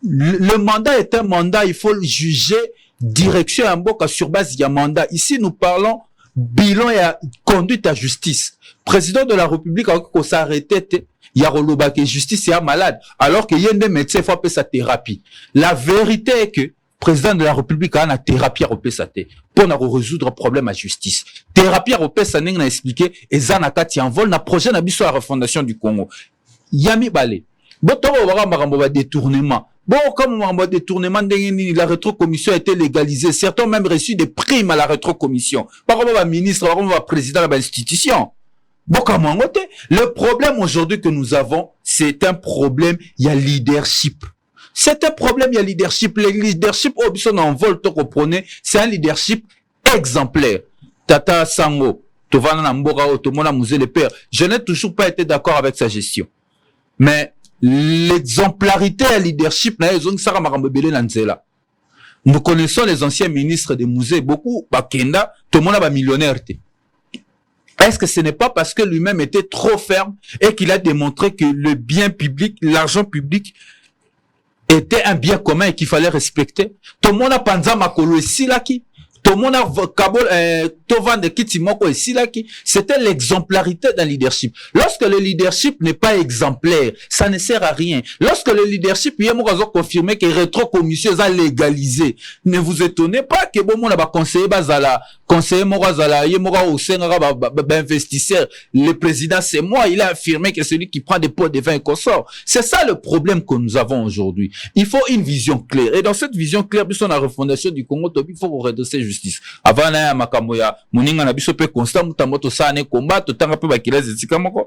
Le mandat est un mandat, il faut le juger direction en boka sur base du mandat. Ici nous parlons bilan et conduite à justice. Président de la République a qu'on s'arrêtait il y a roloba que justice est malade alors que y a des médecins faut appeler sa thérapie. La vérité est que président de la République a une thérapie à repérer sa thé pour résoudre problème à justice. Thérapie à repérer sa n'a expliqué et zanakati en vol na projet na biso la refondation du Congo. Yami balé. Bon to va marambo détournement. Bon comme marambo détournement la rétrocommission a été légalisée. Certains ont même reçu des primes à la rétrocommission. Par rapport au ministre, par rapport au président de l'institution. Le problème aujourd'hui que nous avons, c'est un problème, il y a leadership. C'est un problème, il y a leadership. Le leadership, en vol, c'est un leadership exemplaire. Tata Sango, Tovana Mbora, Otomona Mouzé le Père. Je n'ai toujours pas été d'accord avec sa gestion. Mais l'exemplarité et le leadership, nous connaissons les anciens ministres des musées, beaucoup, Bakenda, tout le monde a millionnaire. Est-ce que ce n'est pas parce que lui-même était trop ferme et qu'il a démontré que le bien public, l'argent public était un bien commun et qu'il fallait respecter? Tout le monde a panza makolo et silaki. Tout le monde a kabol, tovan de kitimoko et silaki. C'était l'exemplarité d'un leadership. Lorsque le leadership n'est pas exemplaire, ça ne sert à rien. Lorsque le leadership, il y a confirmé que rétrocommission a légalisé. Ne vous étonnez pas que bon, on a conseillé bazala, conseiller Morazala, Yemora au investisseur. Le président, c'est moi. Il a affirmé que celui qui prend des pots de vin et consort. C'est ça le problème que nous avons aujourd'hui. Il faut une vision claire. Et dans cette vision claire, puisqu'on a la refondation du Congo, il faut redresser justice. Avant na makambo ya moninga na biso pe constant mutamboto sane combat totanga pe bakilaz tsikamoko.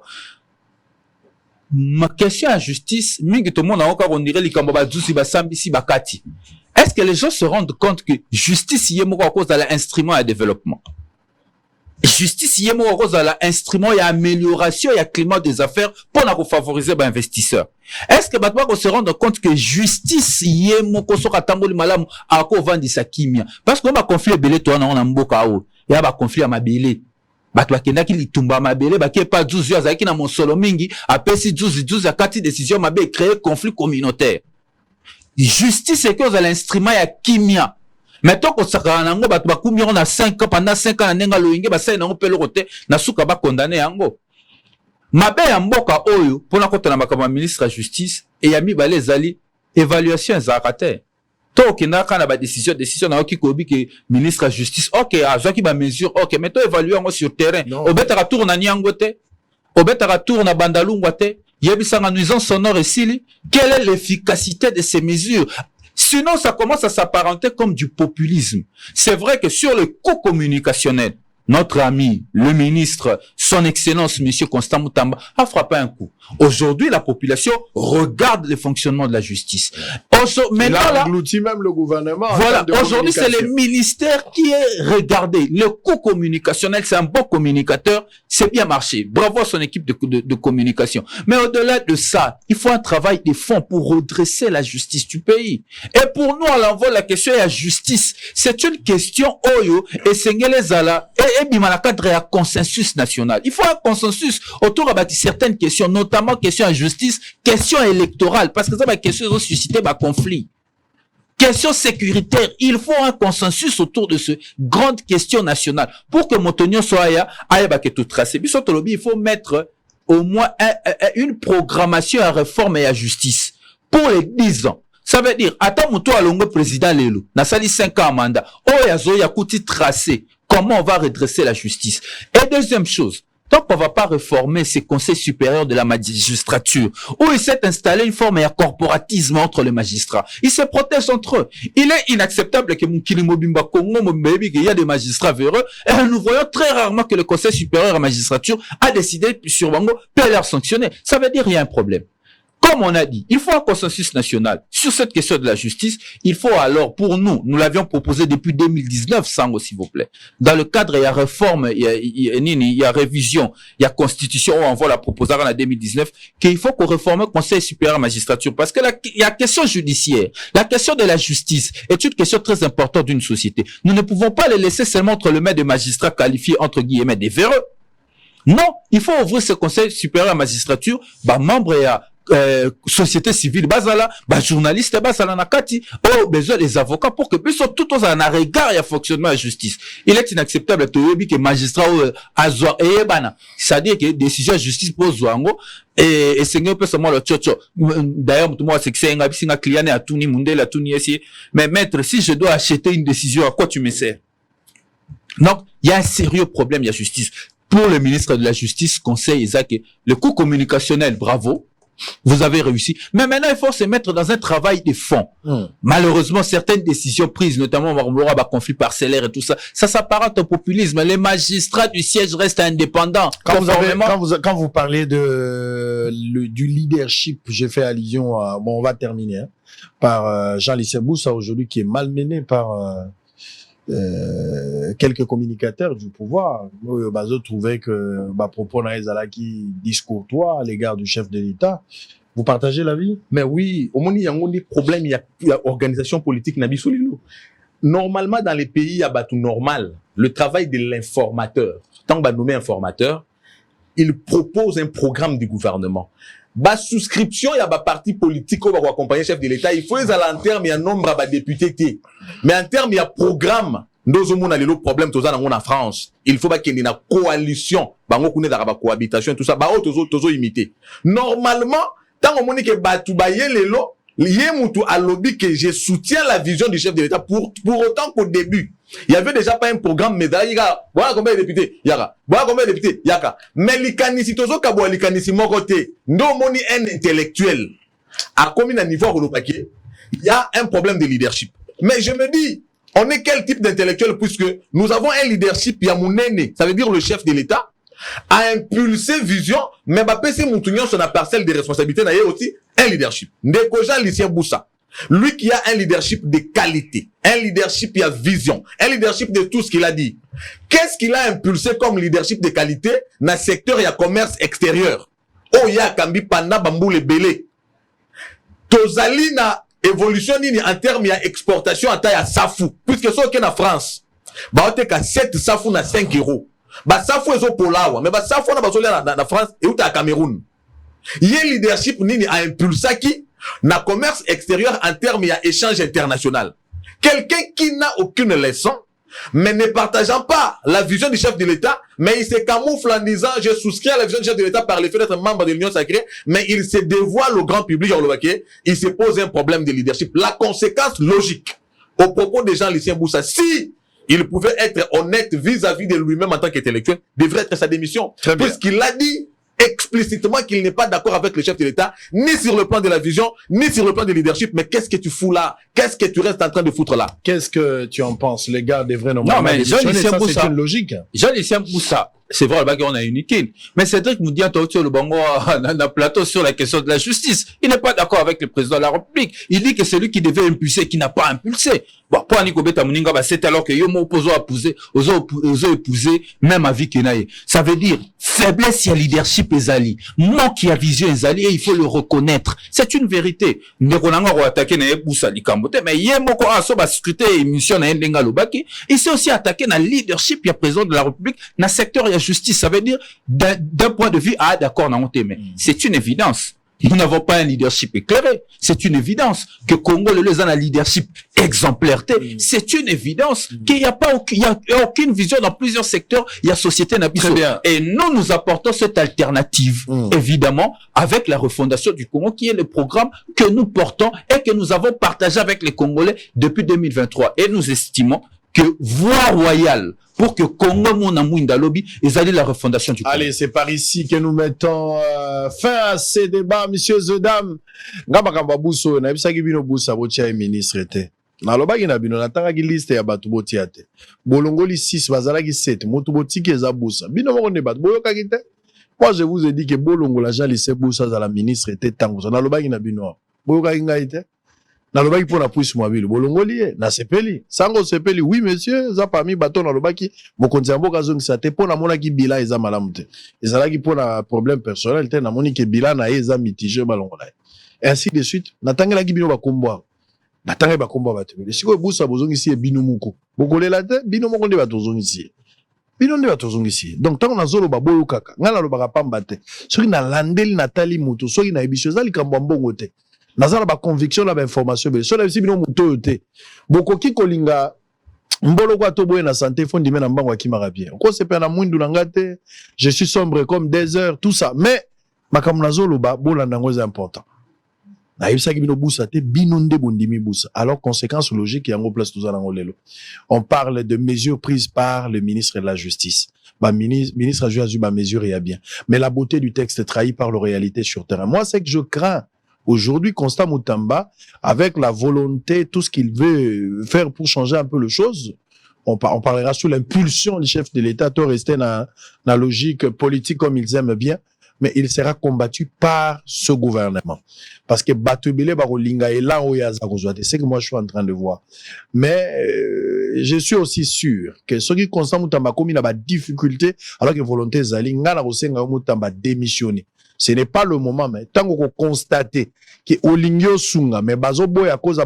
Ma question à justice, mingi to mona oka ondire likambo ba zusi ba sambisi bakati. Est-ce que les gens se rendent compte que justice yemo à cause de l'instrument à développement? Justice yemo à cause de l'instrument et amélioration et climat des affaires pour favoriser les investisseurs. Est-ce que batwa se rendre compte que justice yemo ko soka tamboli malamu à ko vendre sa kimia? Parce que on va conflit belé toi na mboka o. Ya ba conflit à mabele. Batwa kenda ki litumba mabele ba ke pas 12 jours azaki na mosolo mingi apesi 12 akati décision mabe créer conflit communautaire. Justice c'est que l'instrument ya kimia. Mais tant qu'on s'accorde nango batu bakumi on a 5 ans pendant 5 ans nenga loinge ba sai nango pelo côté na suka ba condamné yango. mabe ya mboka oyo pona kota na makama ministre ya justice et ya mibale ezali évaluation ezalaka te to okendaka na décision na oki kobi ke ministre ya justice ok azwaki ba mesure ok mais to évaluer yango sur terrain obetaka tour na nyango te obetaka tour na bandalungwa te yebisanga nuisance sonore esili quelle est l'efficacité de ces mesures. Sinon ça commence à s'apparenter comme du populisme. C'est vrai que sur le co-communicationnel, notre ami, le ministre, son excellence, monsieur Constant Moutamba, a frappé un coup. Aujourd'hui, la population regarde le fonctionnement de la justice. Maintenant, il a englouti même le gouvernement. Voilà. Aujourd'hui, c'est le ministère qui est regardé. Le co-communicationnel, c'est un bon communicateur. C'est bien marché. Bravo à son équipe de communication. Mais au-delà de ça, il faut un travail de fond pour redresser la justice du pays. Et pour nous, à l'envoi, la question est la justice. C'est une question oyo et Sengelezala et dans le cadre d'un consensus national. Il faut un consensus autour de certaines questions, notamment questions de justice, questions électorales, parce que ça va question de susciter un conflit. Question sécuritaire, il faut un consensus autour de ce grande question nationale pour que Motonio soit tout tracé. Il faut mettre au moins une programmation à réforme et à justice pour les 10 ans. Ça veut dire, attends, mon tour à l'ongo président Lelo, n'a sali 5 ans à mandat. Oh, yazo yakouti tracé. Comment on va redresser la justice? Et deuxième chose, tant qu'on va pas réformer ces conseils supérieurs de la magistrature, où il s'est installé une forme de corporatisme entre les magistrats. Ils se protègent entre eux. Il est inacceptable que Moukilimobimba Congo, qu'il y a des magistrats véreux, et nous voyons très rarement que le conseil supérieur de la magistrature a décidé sur Bango de leur sanctionner. Ça veut dire qu'il y a un problème. Comme on a dit, il faut un consensus national sur cette question de la justice. Il faut alors, pour nous l'avions proposé depuis 2019, Sango, s'il vous plaît. Dans le cadre, il y a réforme, il y a révision, il y a constitution, on va la proposer en 2019, qu'il faut qu'on réforme le Conseil supérieur de la magistrature. Parce que la question judiciaire, la question de la justice est une question très importante d'une société. Nous ne pouvons pas les laisser seulement entre les mains des magistrats qualifiés, entre guillemets, des véreux. Non, il faut ouvrir ce Conseil supérieur de la magistrature, membre et société civile bazala, journaliste bazala nakati, besoin des avocats pour que puissent tout aux en regard et fonctionnement de la justice. Il est inacceptable que magistrat azwa bana, c'est-à-dire que décision de justice pour Zwango et seigneur peut seulement le tchocho. D'ailleurs, moi c'est que c'est un client à tout ni mundel à tout ni essayer. Mais maître, si je dois acheter une décision, à quoi tu me sers? Donc, il y a un sérieux problème, il y a justice. Pour le ministre de la Justice, conseil Isaac, le coup communicationnel, bravo. Vous avez réussi. Mais maintenant, il faut se mettre dans un travail de fond. Malheureusement, certaines décisions prises, notamment le conflit parcellaire et tout ça, ça s'apparente au populisme. Les magistrats du siège restent indépendants. Quand vous parlez du leadership, j'ai fait allusion à, on va terminer, par Jean Lisseboussa aujourd'hui qui est malmené par quelques communicateurs du pouvoir. Bazo trouvait que propos qui discourtois à l'égard du chef de l'État. Vous partagez l'avis? Mais oui, au moins il y a des problèmes, il y a organisation politique nabi solino. Normalement dans les pays il y a tout normal, le travail de l'informateur, tant que nommé informateur, il propose un programme du gouvernement. Souscription, il y a des partis politiques qui vont accompagner le chef de l'État. Il faut les en termes, il y a un nombre de députés. Mais en termes, il y a programme. Nous avons le problème en France. Il faut qu'il y ait une coalition. Une cohabitation, tout ça. Tozo imité. Normalement, tant qu'on dit que a lobby que je soutiens la vision du chef de l'État pour autant qu'au début, il y avait déjà pas un programme, mais voilà combien de députés, yaka. Voilà combien de députés, yaka. Mais l'ikanisi tozo kabo l'ikanisi mokote, no moni un intellectuel. À combien de niveau au paquet, il y a un problème de leadership. Mais je me dis, on est quel type d'intellectuel puisque nous avons un leadership, il y a mon aîné, ça veut dire le chef de l'État, a impulsé vision, mais PC Moutunion sur la parcelle de responsabilité, n'a aussi un leadership. Ndekoja Lucien Boussa. Lui qui a un leadership de qualité, un leadership qui a vision, un leadership de tout ce qu'il a dit. Qu'est-ce qu'il a impulsé comme leadership de qualité dans le secteur, il y a commerce extérieur. Oh, il y a Kambi Panda Bambou le Belé. Tozali na évolution en termes de exportation à taille à Safou. Puisque ce qui est en France, bah, on a 7 Safou na 5 euros. Bah, Safou est au Polawa. Mais bah, Safou na en France et où à Cameroun. Il y a leadership nini a impulsé qui na commerce extérieur en termes d'échange international. Quelqu'un qui n'a aucune leçon, mais ne partageant pas la vision du chef de l'État, mais il se camoufle en disant je souscris à la vision du chef de l'État par le fait d'être membre de l'Union sacrée, mais il se dévoile au grand public, il se pose un problème de leadership. La conséquence logique au propos des gens Lucien Boussa, si il pouvait être honnête vis-à-vis de lui-même en tant qu'intellectuel, devrait être sa démission. Puisqu'il a dit explicitement qu'il n'est pas d'accord avec le chef de l'État, ni sur le plan de la vision, ni sur le plan de leadership. Mais qu'est-ce que tu fous là? Qu'est-ce que tu restes en train de foutre là? Qu'est-ce que tu en penses? Les gars devraient normalement... Non, mais Jean-Lucien Boussa, c'est une logique. Jean-Lucien Boussa, c'est vrai, le bagarre, on a uniqué. Mais Cédric nous dit à le bango, dans plateau sur la question de la justice. Il n'est pas d'accord avec le président de la République. Il dit que c'est lui qui devait impulser, qui n'a pas impulsé. Bon, pour Nico Beta Mouninga, c'est alors que yo m'opposons à épouser, même à vie Kenaye. Ça veut dire, faiblesse, il y a leadership ezali. Manque, il y a vision ezali, et il faut le reconnaître. C'est une vérité. Ndekonanga ro attaquer na Boussa likambote, mais yé moko aso ba scruter émission na Ndenga Lobaki. Il s'est aussi attaqué na leadership, il y a président de la République, na secteur, il y a justice. Ça veut dire, d'un point de vue, d'accord, mais c'est une évidence. Nous n'avons pas un leadership éclairé. C'est une évidence que Congo les a un leadership exemplaire. C'est une évidence qu'il n'y a pas aucune vision dans plusieurs secteurs. Il y a société Nabiso. Et nous apportons cette alternative, évidemment, avec la refondation du Congo, qui est le programme que nous portons et que nous avons partagé avec les Congolais depuis 2023. Et nous estimons que voie royale pour que Congo Monamouinda Lobby ait allé la refondation du Congo. Allez, c'est par ici que nous mettons fin à ces débats, messieurs et dames. Ngabakamba Bousso, na bisaki bino Boussa botia ministre te. Na lobaki na bino na tanga ki liste ya batu botia te. Bolongoli 6 bazalaki 7, motu botiki eza Boussa. Bino moko ne bat boyoka kite. Moi je vous ai dit que Bolongola Jean Lycée Boussa za la ministre te tango. Na lobaki na bino. Boyoka ngai te. Na lobaki pour na puisse mobile bolongoli na sepeli sango sepeli oui monsieur za parmi bateau na lobaki mokonzi mboka zongisa te pona mona ki bila eza malamu te ezalaki pona problème personnel te na moni ke bila na eza mitigé balongola ainsi de suite natangela ki bino bakombo natangela bakombo batebele siko Boussa bozongisi bino muko bokolela te bino moko nde batozongisi bino nde batozongisi donc tango nazolo baboyo kaka ngala lobaka pamba te soki na landeli natali muto soki na ebisho zali kambo mbongo te nazala ba conviction na ba information be so na bisi bino muto yote bokoki kolinga mbolo kwa to boye na santé fondi mena mbango akimaka bien ko sepe na mwindu na ngate je suis sombre comme des heures tout ça mais makamu nazolo ba bolanda ngo c'est important na yebisa ki bino Boussa te bino nde bondimi Boussa alors conséquence logique yango place tout ça na ngolelo on parle de mesures prises par le ministre de la justice ministre a joué ba mesure et bien mais la beauté du texte trahie par la réalité sur terrain moi c'est que je crains aujourd'hui, Constant Moutamba, avec la volonté, tout ce qu'il veut faire pour changer un peu les choses, on parlera sous l'impulsion du chef de l'État, de rester dans la logique politique comme ils aiment bien, mais il sera combattu par ce gouvernement. Parce que Batubile Barolinga est là où il y a Zakozouate. C'est ce que moi je suis en train de voir. Mais je suis aussi sûr que ceux qui Constant Moutamba comme il a des difficultés, alors que volonté Zalinga, la Rosenga Moutamba démissionné. Ce n'est pas le moment, mais tant qu'on constate que Olingyo Sunga, mais bazo boy à cause de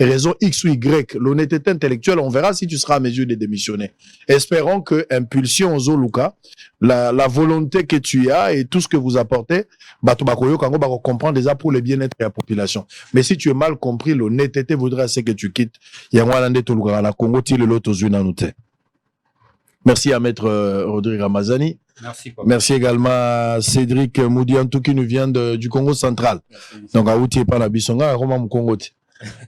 raison X ou Y, l'honnêteté intellectuelle, on verra si tu seras à mesure de démissionner. Espérons que impulsion Zoluka, la volonté que tu as et tout ce que vous apportez, Batubakoyo Kango va comprendre déjà pour le bien-être de la population. Mais si tu es mal compris, l'honnêteté voudrait assez que tu quittes. Yangwalande Toluka, la Congo, ti le loto zunanoute. Merci à Maître Rodrigue Ramazani. Merci. Merci également à Cédric Moudiantou qui nous vient du Congo central. Merci. Donc, à Outi et Panabisonga, à Roma Mkongo.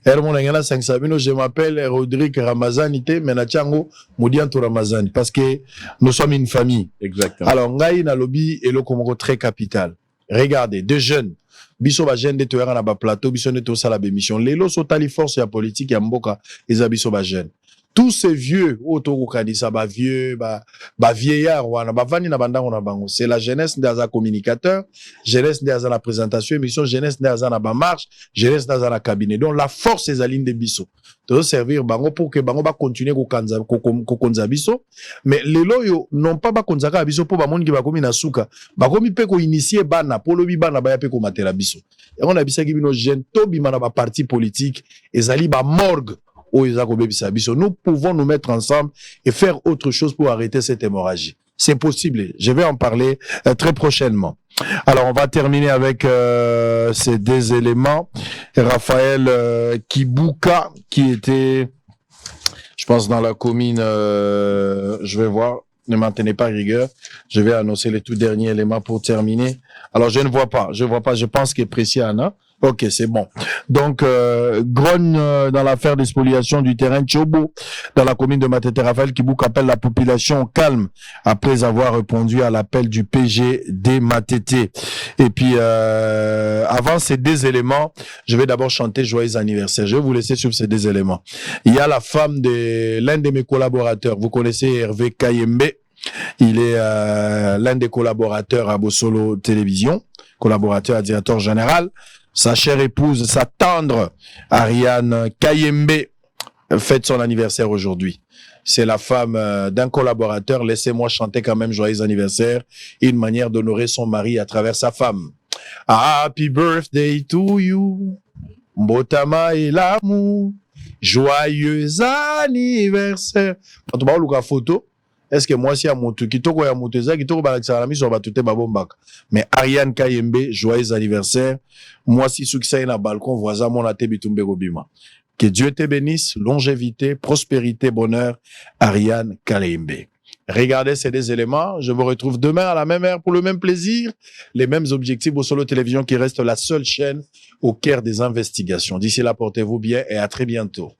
Je m'appelle Rodrigue Ramazani, mais Nachango Moudiantou Ramazani, parce que nous sommes une famille. Exactement. Alors, Ngaï na lobby et le Congo très capital. Regardez, deux jeunes. Biso ba jeune de toera na ba plateau, biso ne to sala bémission. Lelo sotali force ya politique ya mboka, eza biso ba jeune. Tous ces vieux autour kanisa ba vieux ba vieillard wana ba vani na bandango na bango c'est la jeunesse ndaza communicateur jeunesse ndaza na présentation émission jeunesse ndaza na ba marche jeunesse ndaza na cabinet donc la force est aline de biso de servir bango pour que bango ba continuer ko konza biso mais lelo yo non pas ba konzaka biso pour ba monde ki ba komi na suka ba komi pe ko initier bana polobi bana ba ya pe ko matela biso et on a bisaki bino jeune to bima na ba parti politique ezali ba morgue. Nous pouvons nous mettre ensemble et faire autre chose pour arrêter cette hémorragie. C'est possible. Je vais en parler très prochainement. Alors, on va terminer avec ces deux éléments. Raphaël Kibuka, qui était... Je pense dans la commune, je vais voir. Ne maintenez pas rigueur. Je vais annoncer les tout derniers éléments pour terminer. Alors, je ne vois pas. Je pense qu'il est précis, Anna. Ok, c'est bon. Donc, grogne dans l'affaire de spoliation du terrain Tchobo dans la commune de Matete. Raphaël Kibouk appelle la population au calme après avoir répondu à l'appel du PG des Matete. Et puis, avant ces deux éléments, je vais d'abord chanter Joyeux anniversaire. Je vais vous laisser sur ces deux éléments. Il y a la femme de l'un de mes collaborateurs. Vous connaissez Hervé Kayembe. Il est l'un des collaborateurs à Bosolo Télévision, collaborateur à directeur général. Sa chère épouse, sa tendre Ariane Kayembe fête son anniversaire aujourd'hui. C'est la femme d'un collaborateur. Laissez-moi chanter quand même joyeux anniversaire. Une manière d'honorer son mari à travers sa femme. Happy birthday to you. Mbotama et l'amour. Joyeux anniversaire. Quand on parle de la photo, est-ce que moi, si à mon truc, kitoko ya moteza, kitoko balaksalami sur batute babombaka. Mais Ariane Kayembe, joyeux anniversaire. Moi, si ceux qui sont na balcon, voisin, mon até bitumbe gobima. Que Dieu te bénisse, longévité, prospérité, bonheur, Ariane Kayembe. Regardez ces deux éléments. Je vous retrouve demain à la même heure pour le même plaisir, les mêmes objectifs au Solo Télévision qui reste la seule chaîne au cœur des investigations. D'ici là, portez-vous bien et à très bientôt.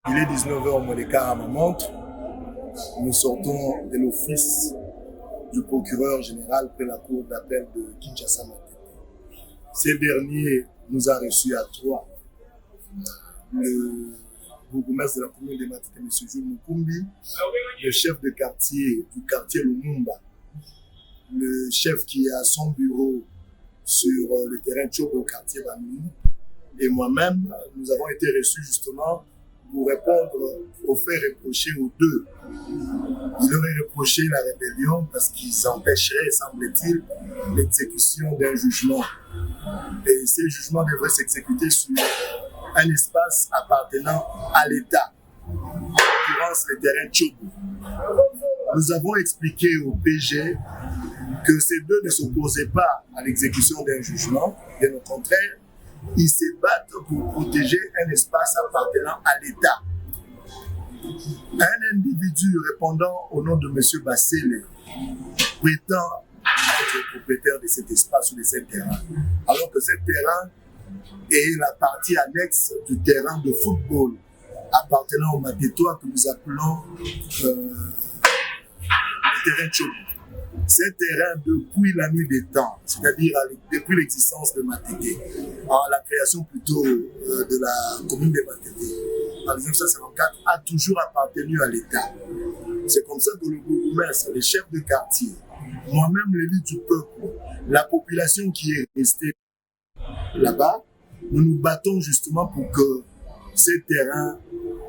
Il est 19h moins les quarts à ma montre. Nous sortons de l'office du procureur général près la cour d'appel de Kinshasa Matete. Ce dernier nous a reçus à 3. Le bourgmestre de la commune de Matete, M. Jules Mukumbi, le chef de quartier du quartier Lumumba, le chef qui a son bureau sur le terrain Tchobo au quartier Bamini, et moi-même, nous avons été reçus justement pour répondre aux faits reprochés aux deux. Ils auraient reproché la rébellion parce qu'ils empêcheraient, semble-t-il, l'exécution d'un jugement. Et ces jugements devraient s'exécuter sur un espace appartenant à l'État, en l'occurrence le terrain Tchobo. Nous avons expliqué au PG que ces deux ne s'opposaient pas à l'exécution d'un jugement, bien au contraire, ils se battent pour protéger un espace appartenant à l'État. Un individu répondant au nom de M. Bassele prétend être propriétaire de cet espace ou de cet terrain, alors que ce terrain est la partie annexe du terrain de football appartenant au Matetois que nous appelons le terrain Tchobo. Ce terrain, depuis la nuit des temps, c'est-à-dire depuis l'existence de Matete, la création plutôt de la commune de Matete, en 1954, a toujours appartenu à l'État. C'est comme ça que le bourgmestre, les chefs de quartier, moi-même l'élu du peuple, la population qui est restée là-bas, nous nous battons justement pour que ces terrains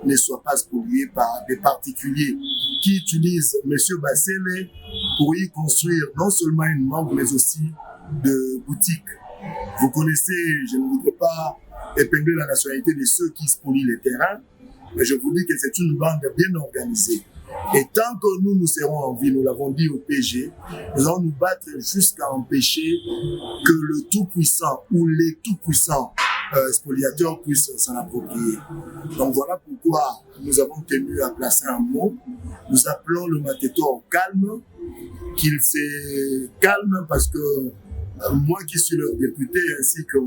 ne soient pas spoliés par des particuliers qui utilisent M. Bassele pour y construire non seulement une banque, mais aussi de boutiques. Vous connaissez, je ne voudrais pas épingler la nationalité de ceux qui spolient les terrains, mais je vous dis que c'est une bande bien organisée. Et tant que nous serons en vie, nous l'avons dit au PG, nous allons nous battre jusqu'à empêcher que le tout-puissant ou les tout-puissants spoliateurs puissent s'en approprier. Donc voilà pourquoi nous avons tenu à placer un mot. Nous appelons le Matetois au calme, qu'il se calme parce que moi qui suis le député ainsi que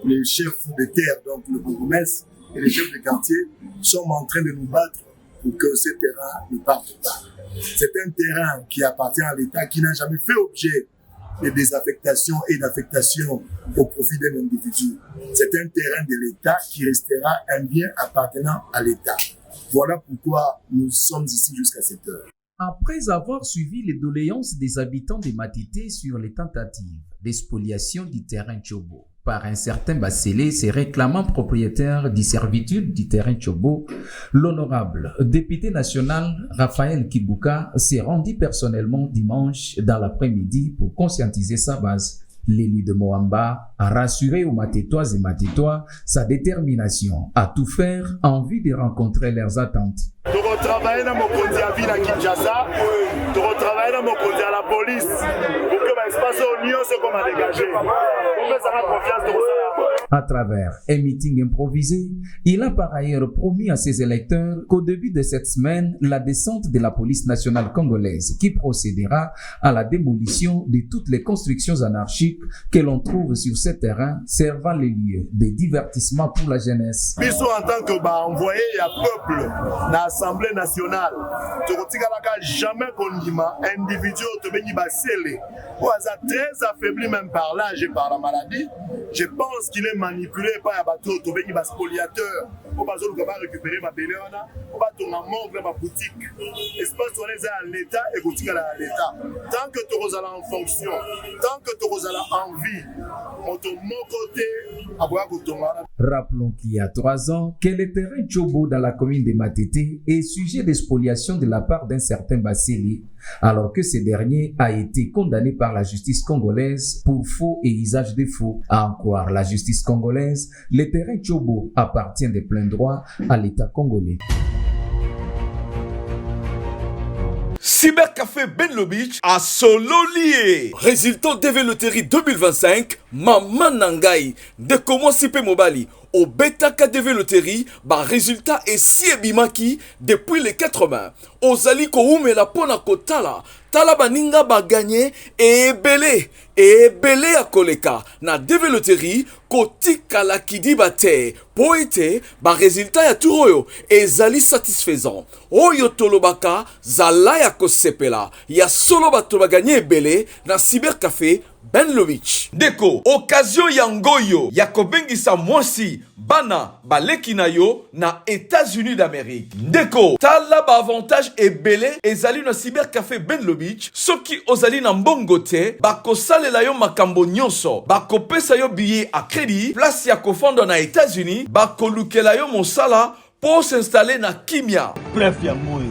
les chefs de terre, donc le bourgmestre et les chefs de quartier, sommes en train de nous battre pour que ce terrain ne parte pas. C'est un terrain qui appartient à l'État, qui n'a jamais fait objet de désaffectation et d'affectation au profit d'un individu. C'est un terrain de l'État qui restera un bien appartenant à l'État. Voilà pourquoi nous sommes ici jusqu'à cette heure. Après avoir suivi les doléances des habitants de Matete sur les tentatives d'expoliation du terrain Tchobo par un certain Bassele se réclamant propriétaire des servitudes du terrain Tchobo, l'honorable député national Raphaël Kibuka s'est rendu personnellement dimanche dans l'après-midi pour conscientiser sa base. L'élu de Moamba a rassuré aux Matetoises et Matetois sa détermination à tout faire en vue de rencontrer leurs attentes. travailler dans mon conduit à ville à Kinshasa, de retravailler dans mon conduit à la police, pour que l'espace au Lyon soit comme à dégager. On peut avoir confiance de ça. À travers un meeting improvisé, il a par ailleurs promis à ses électeurs qu'au début de cette semaine, la descente de la police nationale congolaise qui procédera à la démolition de toutes les constructions anarchiques que l'on trouve sur ce terrain servant les lieux de divertissement pour la jeunesse. Biso en tant que envoyé à peuple dans l'Assemblée nationale, tu ne jamais condiment individu au Tobeni Basele, ou très affaibli même par l'âge et par la maladie. Je pense qu'il est manipulé par un bateau Tobeni Baspoliateur. On va récupérer ma béléona, on va tourner en dans ma boutique. Espace où on est à l'État et boutique à l'État. Tant que tu es en fonction, tant que tu es en vie, on te mon côté. Rappelons qu'il y a 3 ans que le terrain Tchobo dans la commune de Matete est sujet de spoliation de la part d'un certain Bassili, alors que ce dernier a été condamné par la justice congolaise pour faux et usage de faux. À en croire la justice congolaise, le terrain Tchobo appartient de plein droit à l'État congolais. Cybercafé Benlo Beach à Sololier. Résultat DV Loterie 2025, Maman Nangai, de comment Sipé Mobali. Au Beta KDV Loterie, résultat est si ebimaki depuis les 80. Ozali Koume la pona kotala. Tala baninga ba gagné et belé à koleka. Na DV Loterie, kotika la kidi bate. Poete, résultat ya turoyo. Ezali satisfaisant. Oyo tolobaka, zala ya kosepela. Ya solo bato ba gagné belé na Cybercafé Benlo Beach. Deko, occasion yangoyo, yakobengisa mwasi, bana, baleki na yo, na États-Unis d'Amérique. Deko, tala ba avantage ebele, ezali na Cybercafé Benlo Beach, soki ozali na mbongo te, bakosalela yo makambo nyonso, bakopesa yo billet à crédit, place ya kofanda na États-Unis, bakolukela yo mosala, pour s'installer na Kimia. Bref, ya moyo,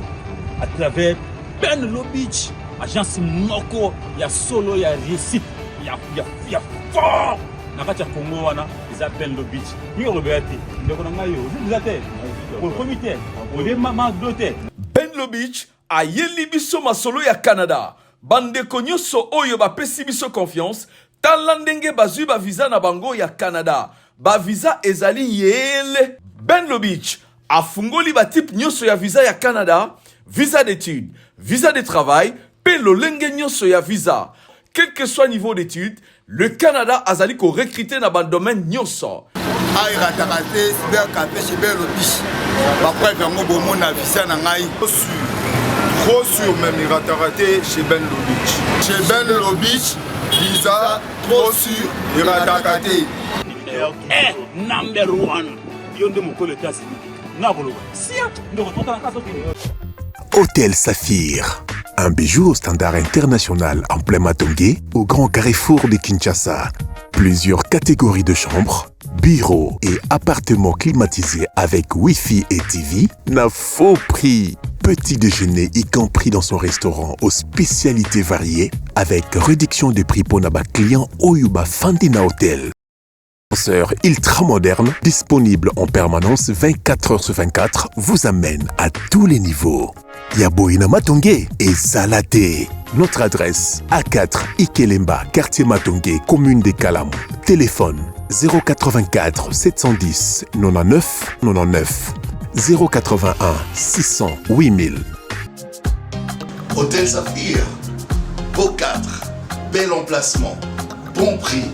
à travers Benlo Beach, agence moko, ya solo, ya réussite. Ya fort nakati ya Congo wana eza Benlo Beach ni robeti ndeko nanga yo zizate au comité au démama doté Benlo Beach ayeli biso masolo ya Canada bandeko nyonso oyo bapesi biso confiance tala ndenge bazwi ba visa na bango ya Canada ba visa ezali yele Benlo Beach afungoli ba type nyonso ya visa ya Canada visa d'études visa de travail pe lolenge nyonso ya visa. Quel que soit le niveau d'études, le Canada a zali ko recruter dans le domaine nyonso. Aïe ratakate Cybercafé chez Benlo Beach. Après quand on a na visa na ngai trop sûr même ratakate chez Benlo Beach. Chez Benlo Beach, visa trop sûr ratakate. Number 1. Yonde mokolo États-Unis. Na bolo. Si ndo retourna na kaso kini. Hôtel Saphir, un bijou au standard international en plein Matongé, au grand carrefour de Kinshasa. Plusieurs catégories de chambres, bureaux et appartements climatisés avec Wi-Fi et TV n'a faux prix. Petit déjeuner y compris dans son restaurant aux spécialités variées avec réduction des prix pour naba clients Oyuba Fandina Hotel. Ascenseur ultra moderne, disponible en permanence 24h/24, vous amène à tous les niveaux. Yaboina Matongé et Salaté. Notre adresse A4 Ikelemba, quartier Matongé, commune des Kalam. Téléphone 084 710 99 99 081 600 8000. Hôtel Saphir, beau cadre, bel emplacement, bon prix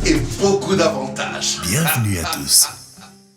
et beaucoup d'avantages. Bienvenue à tous.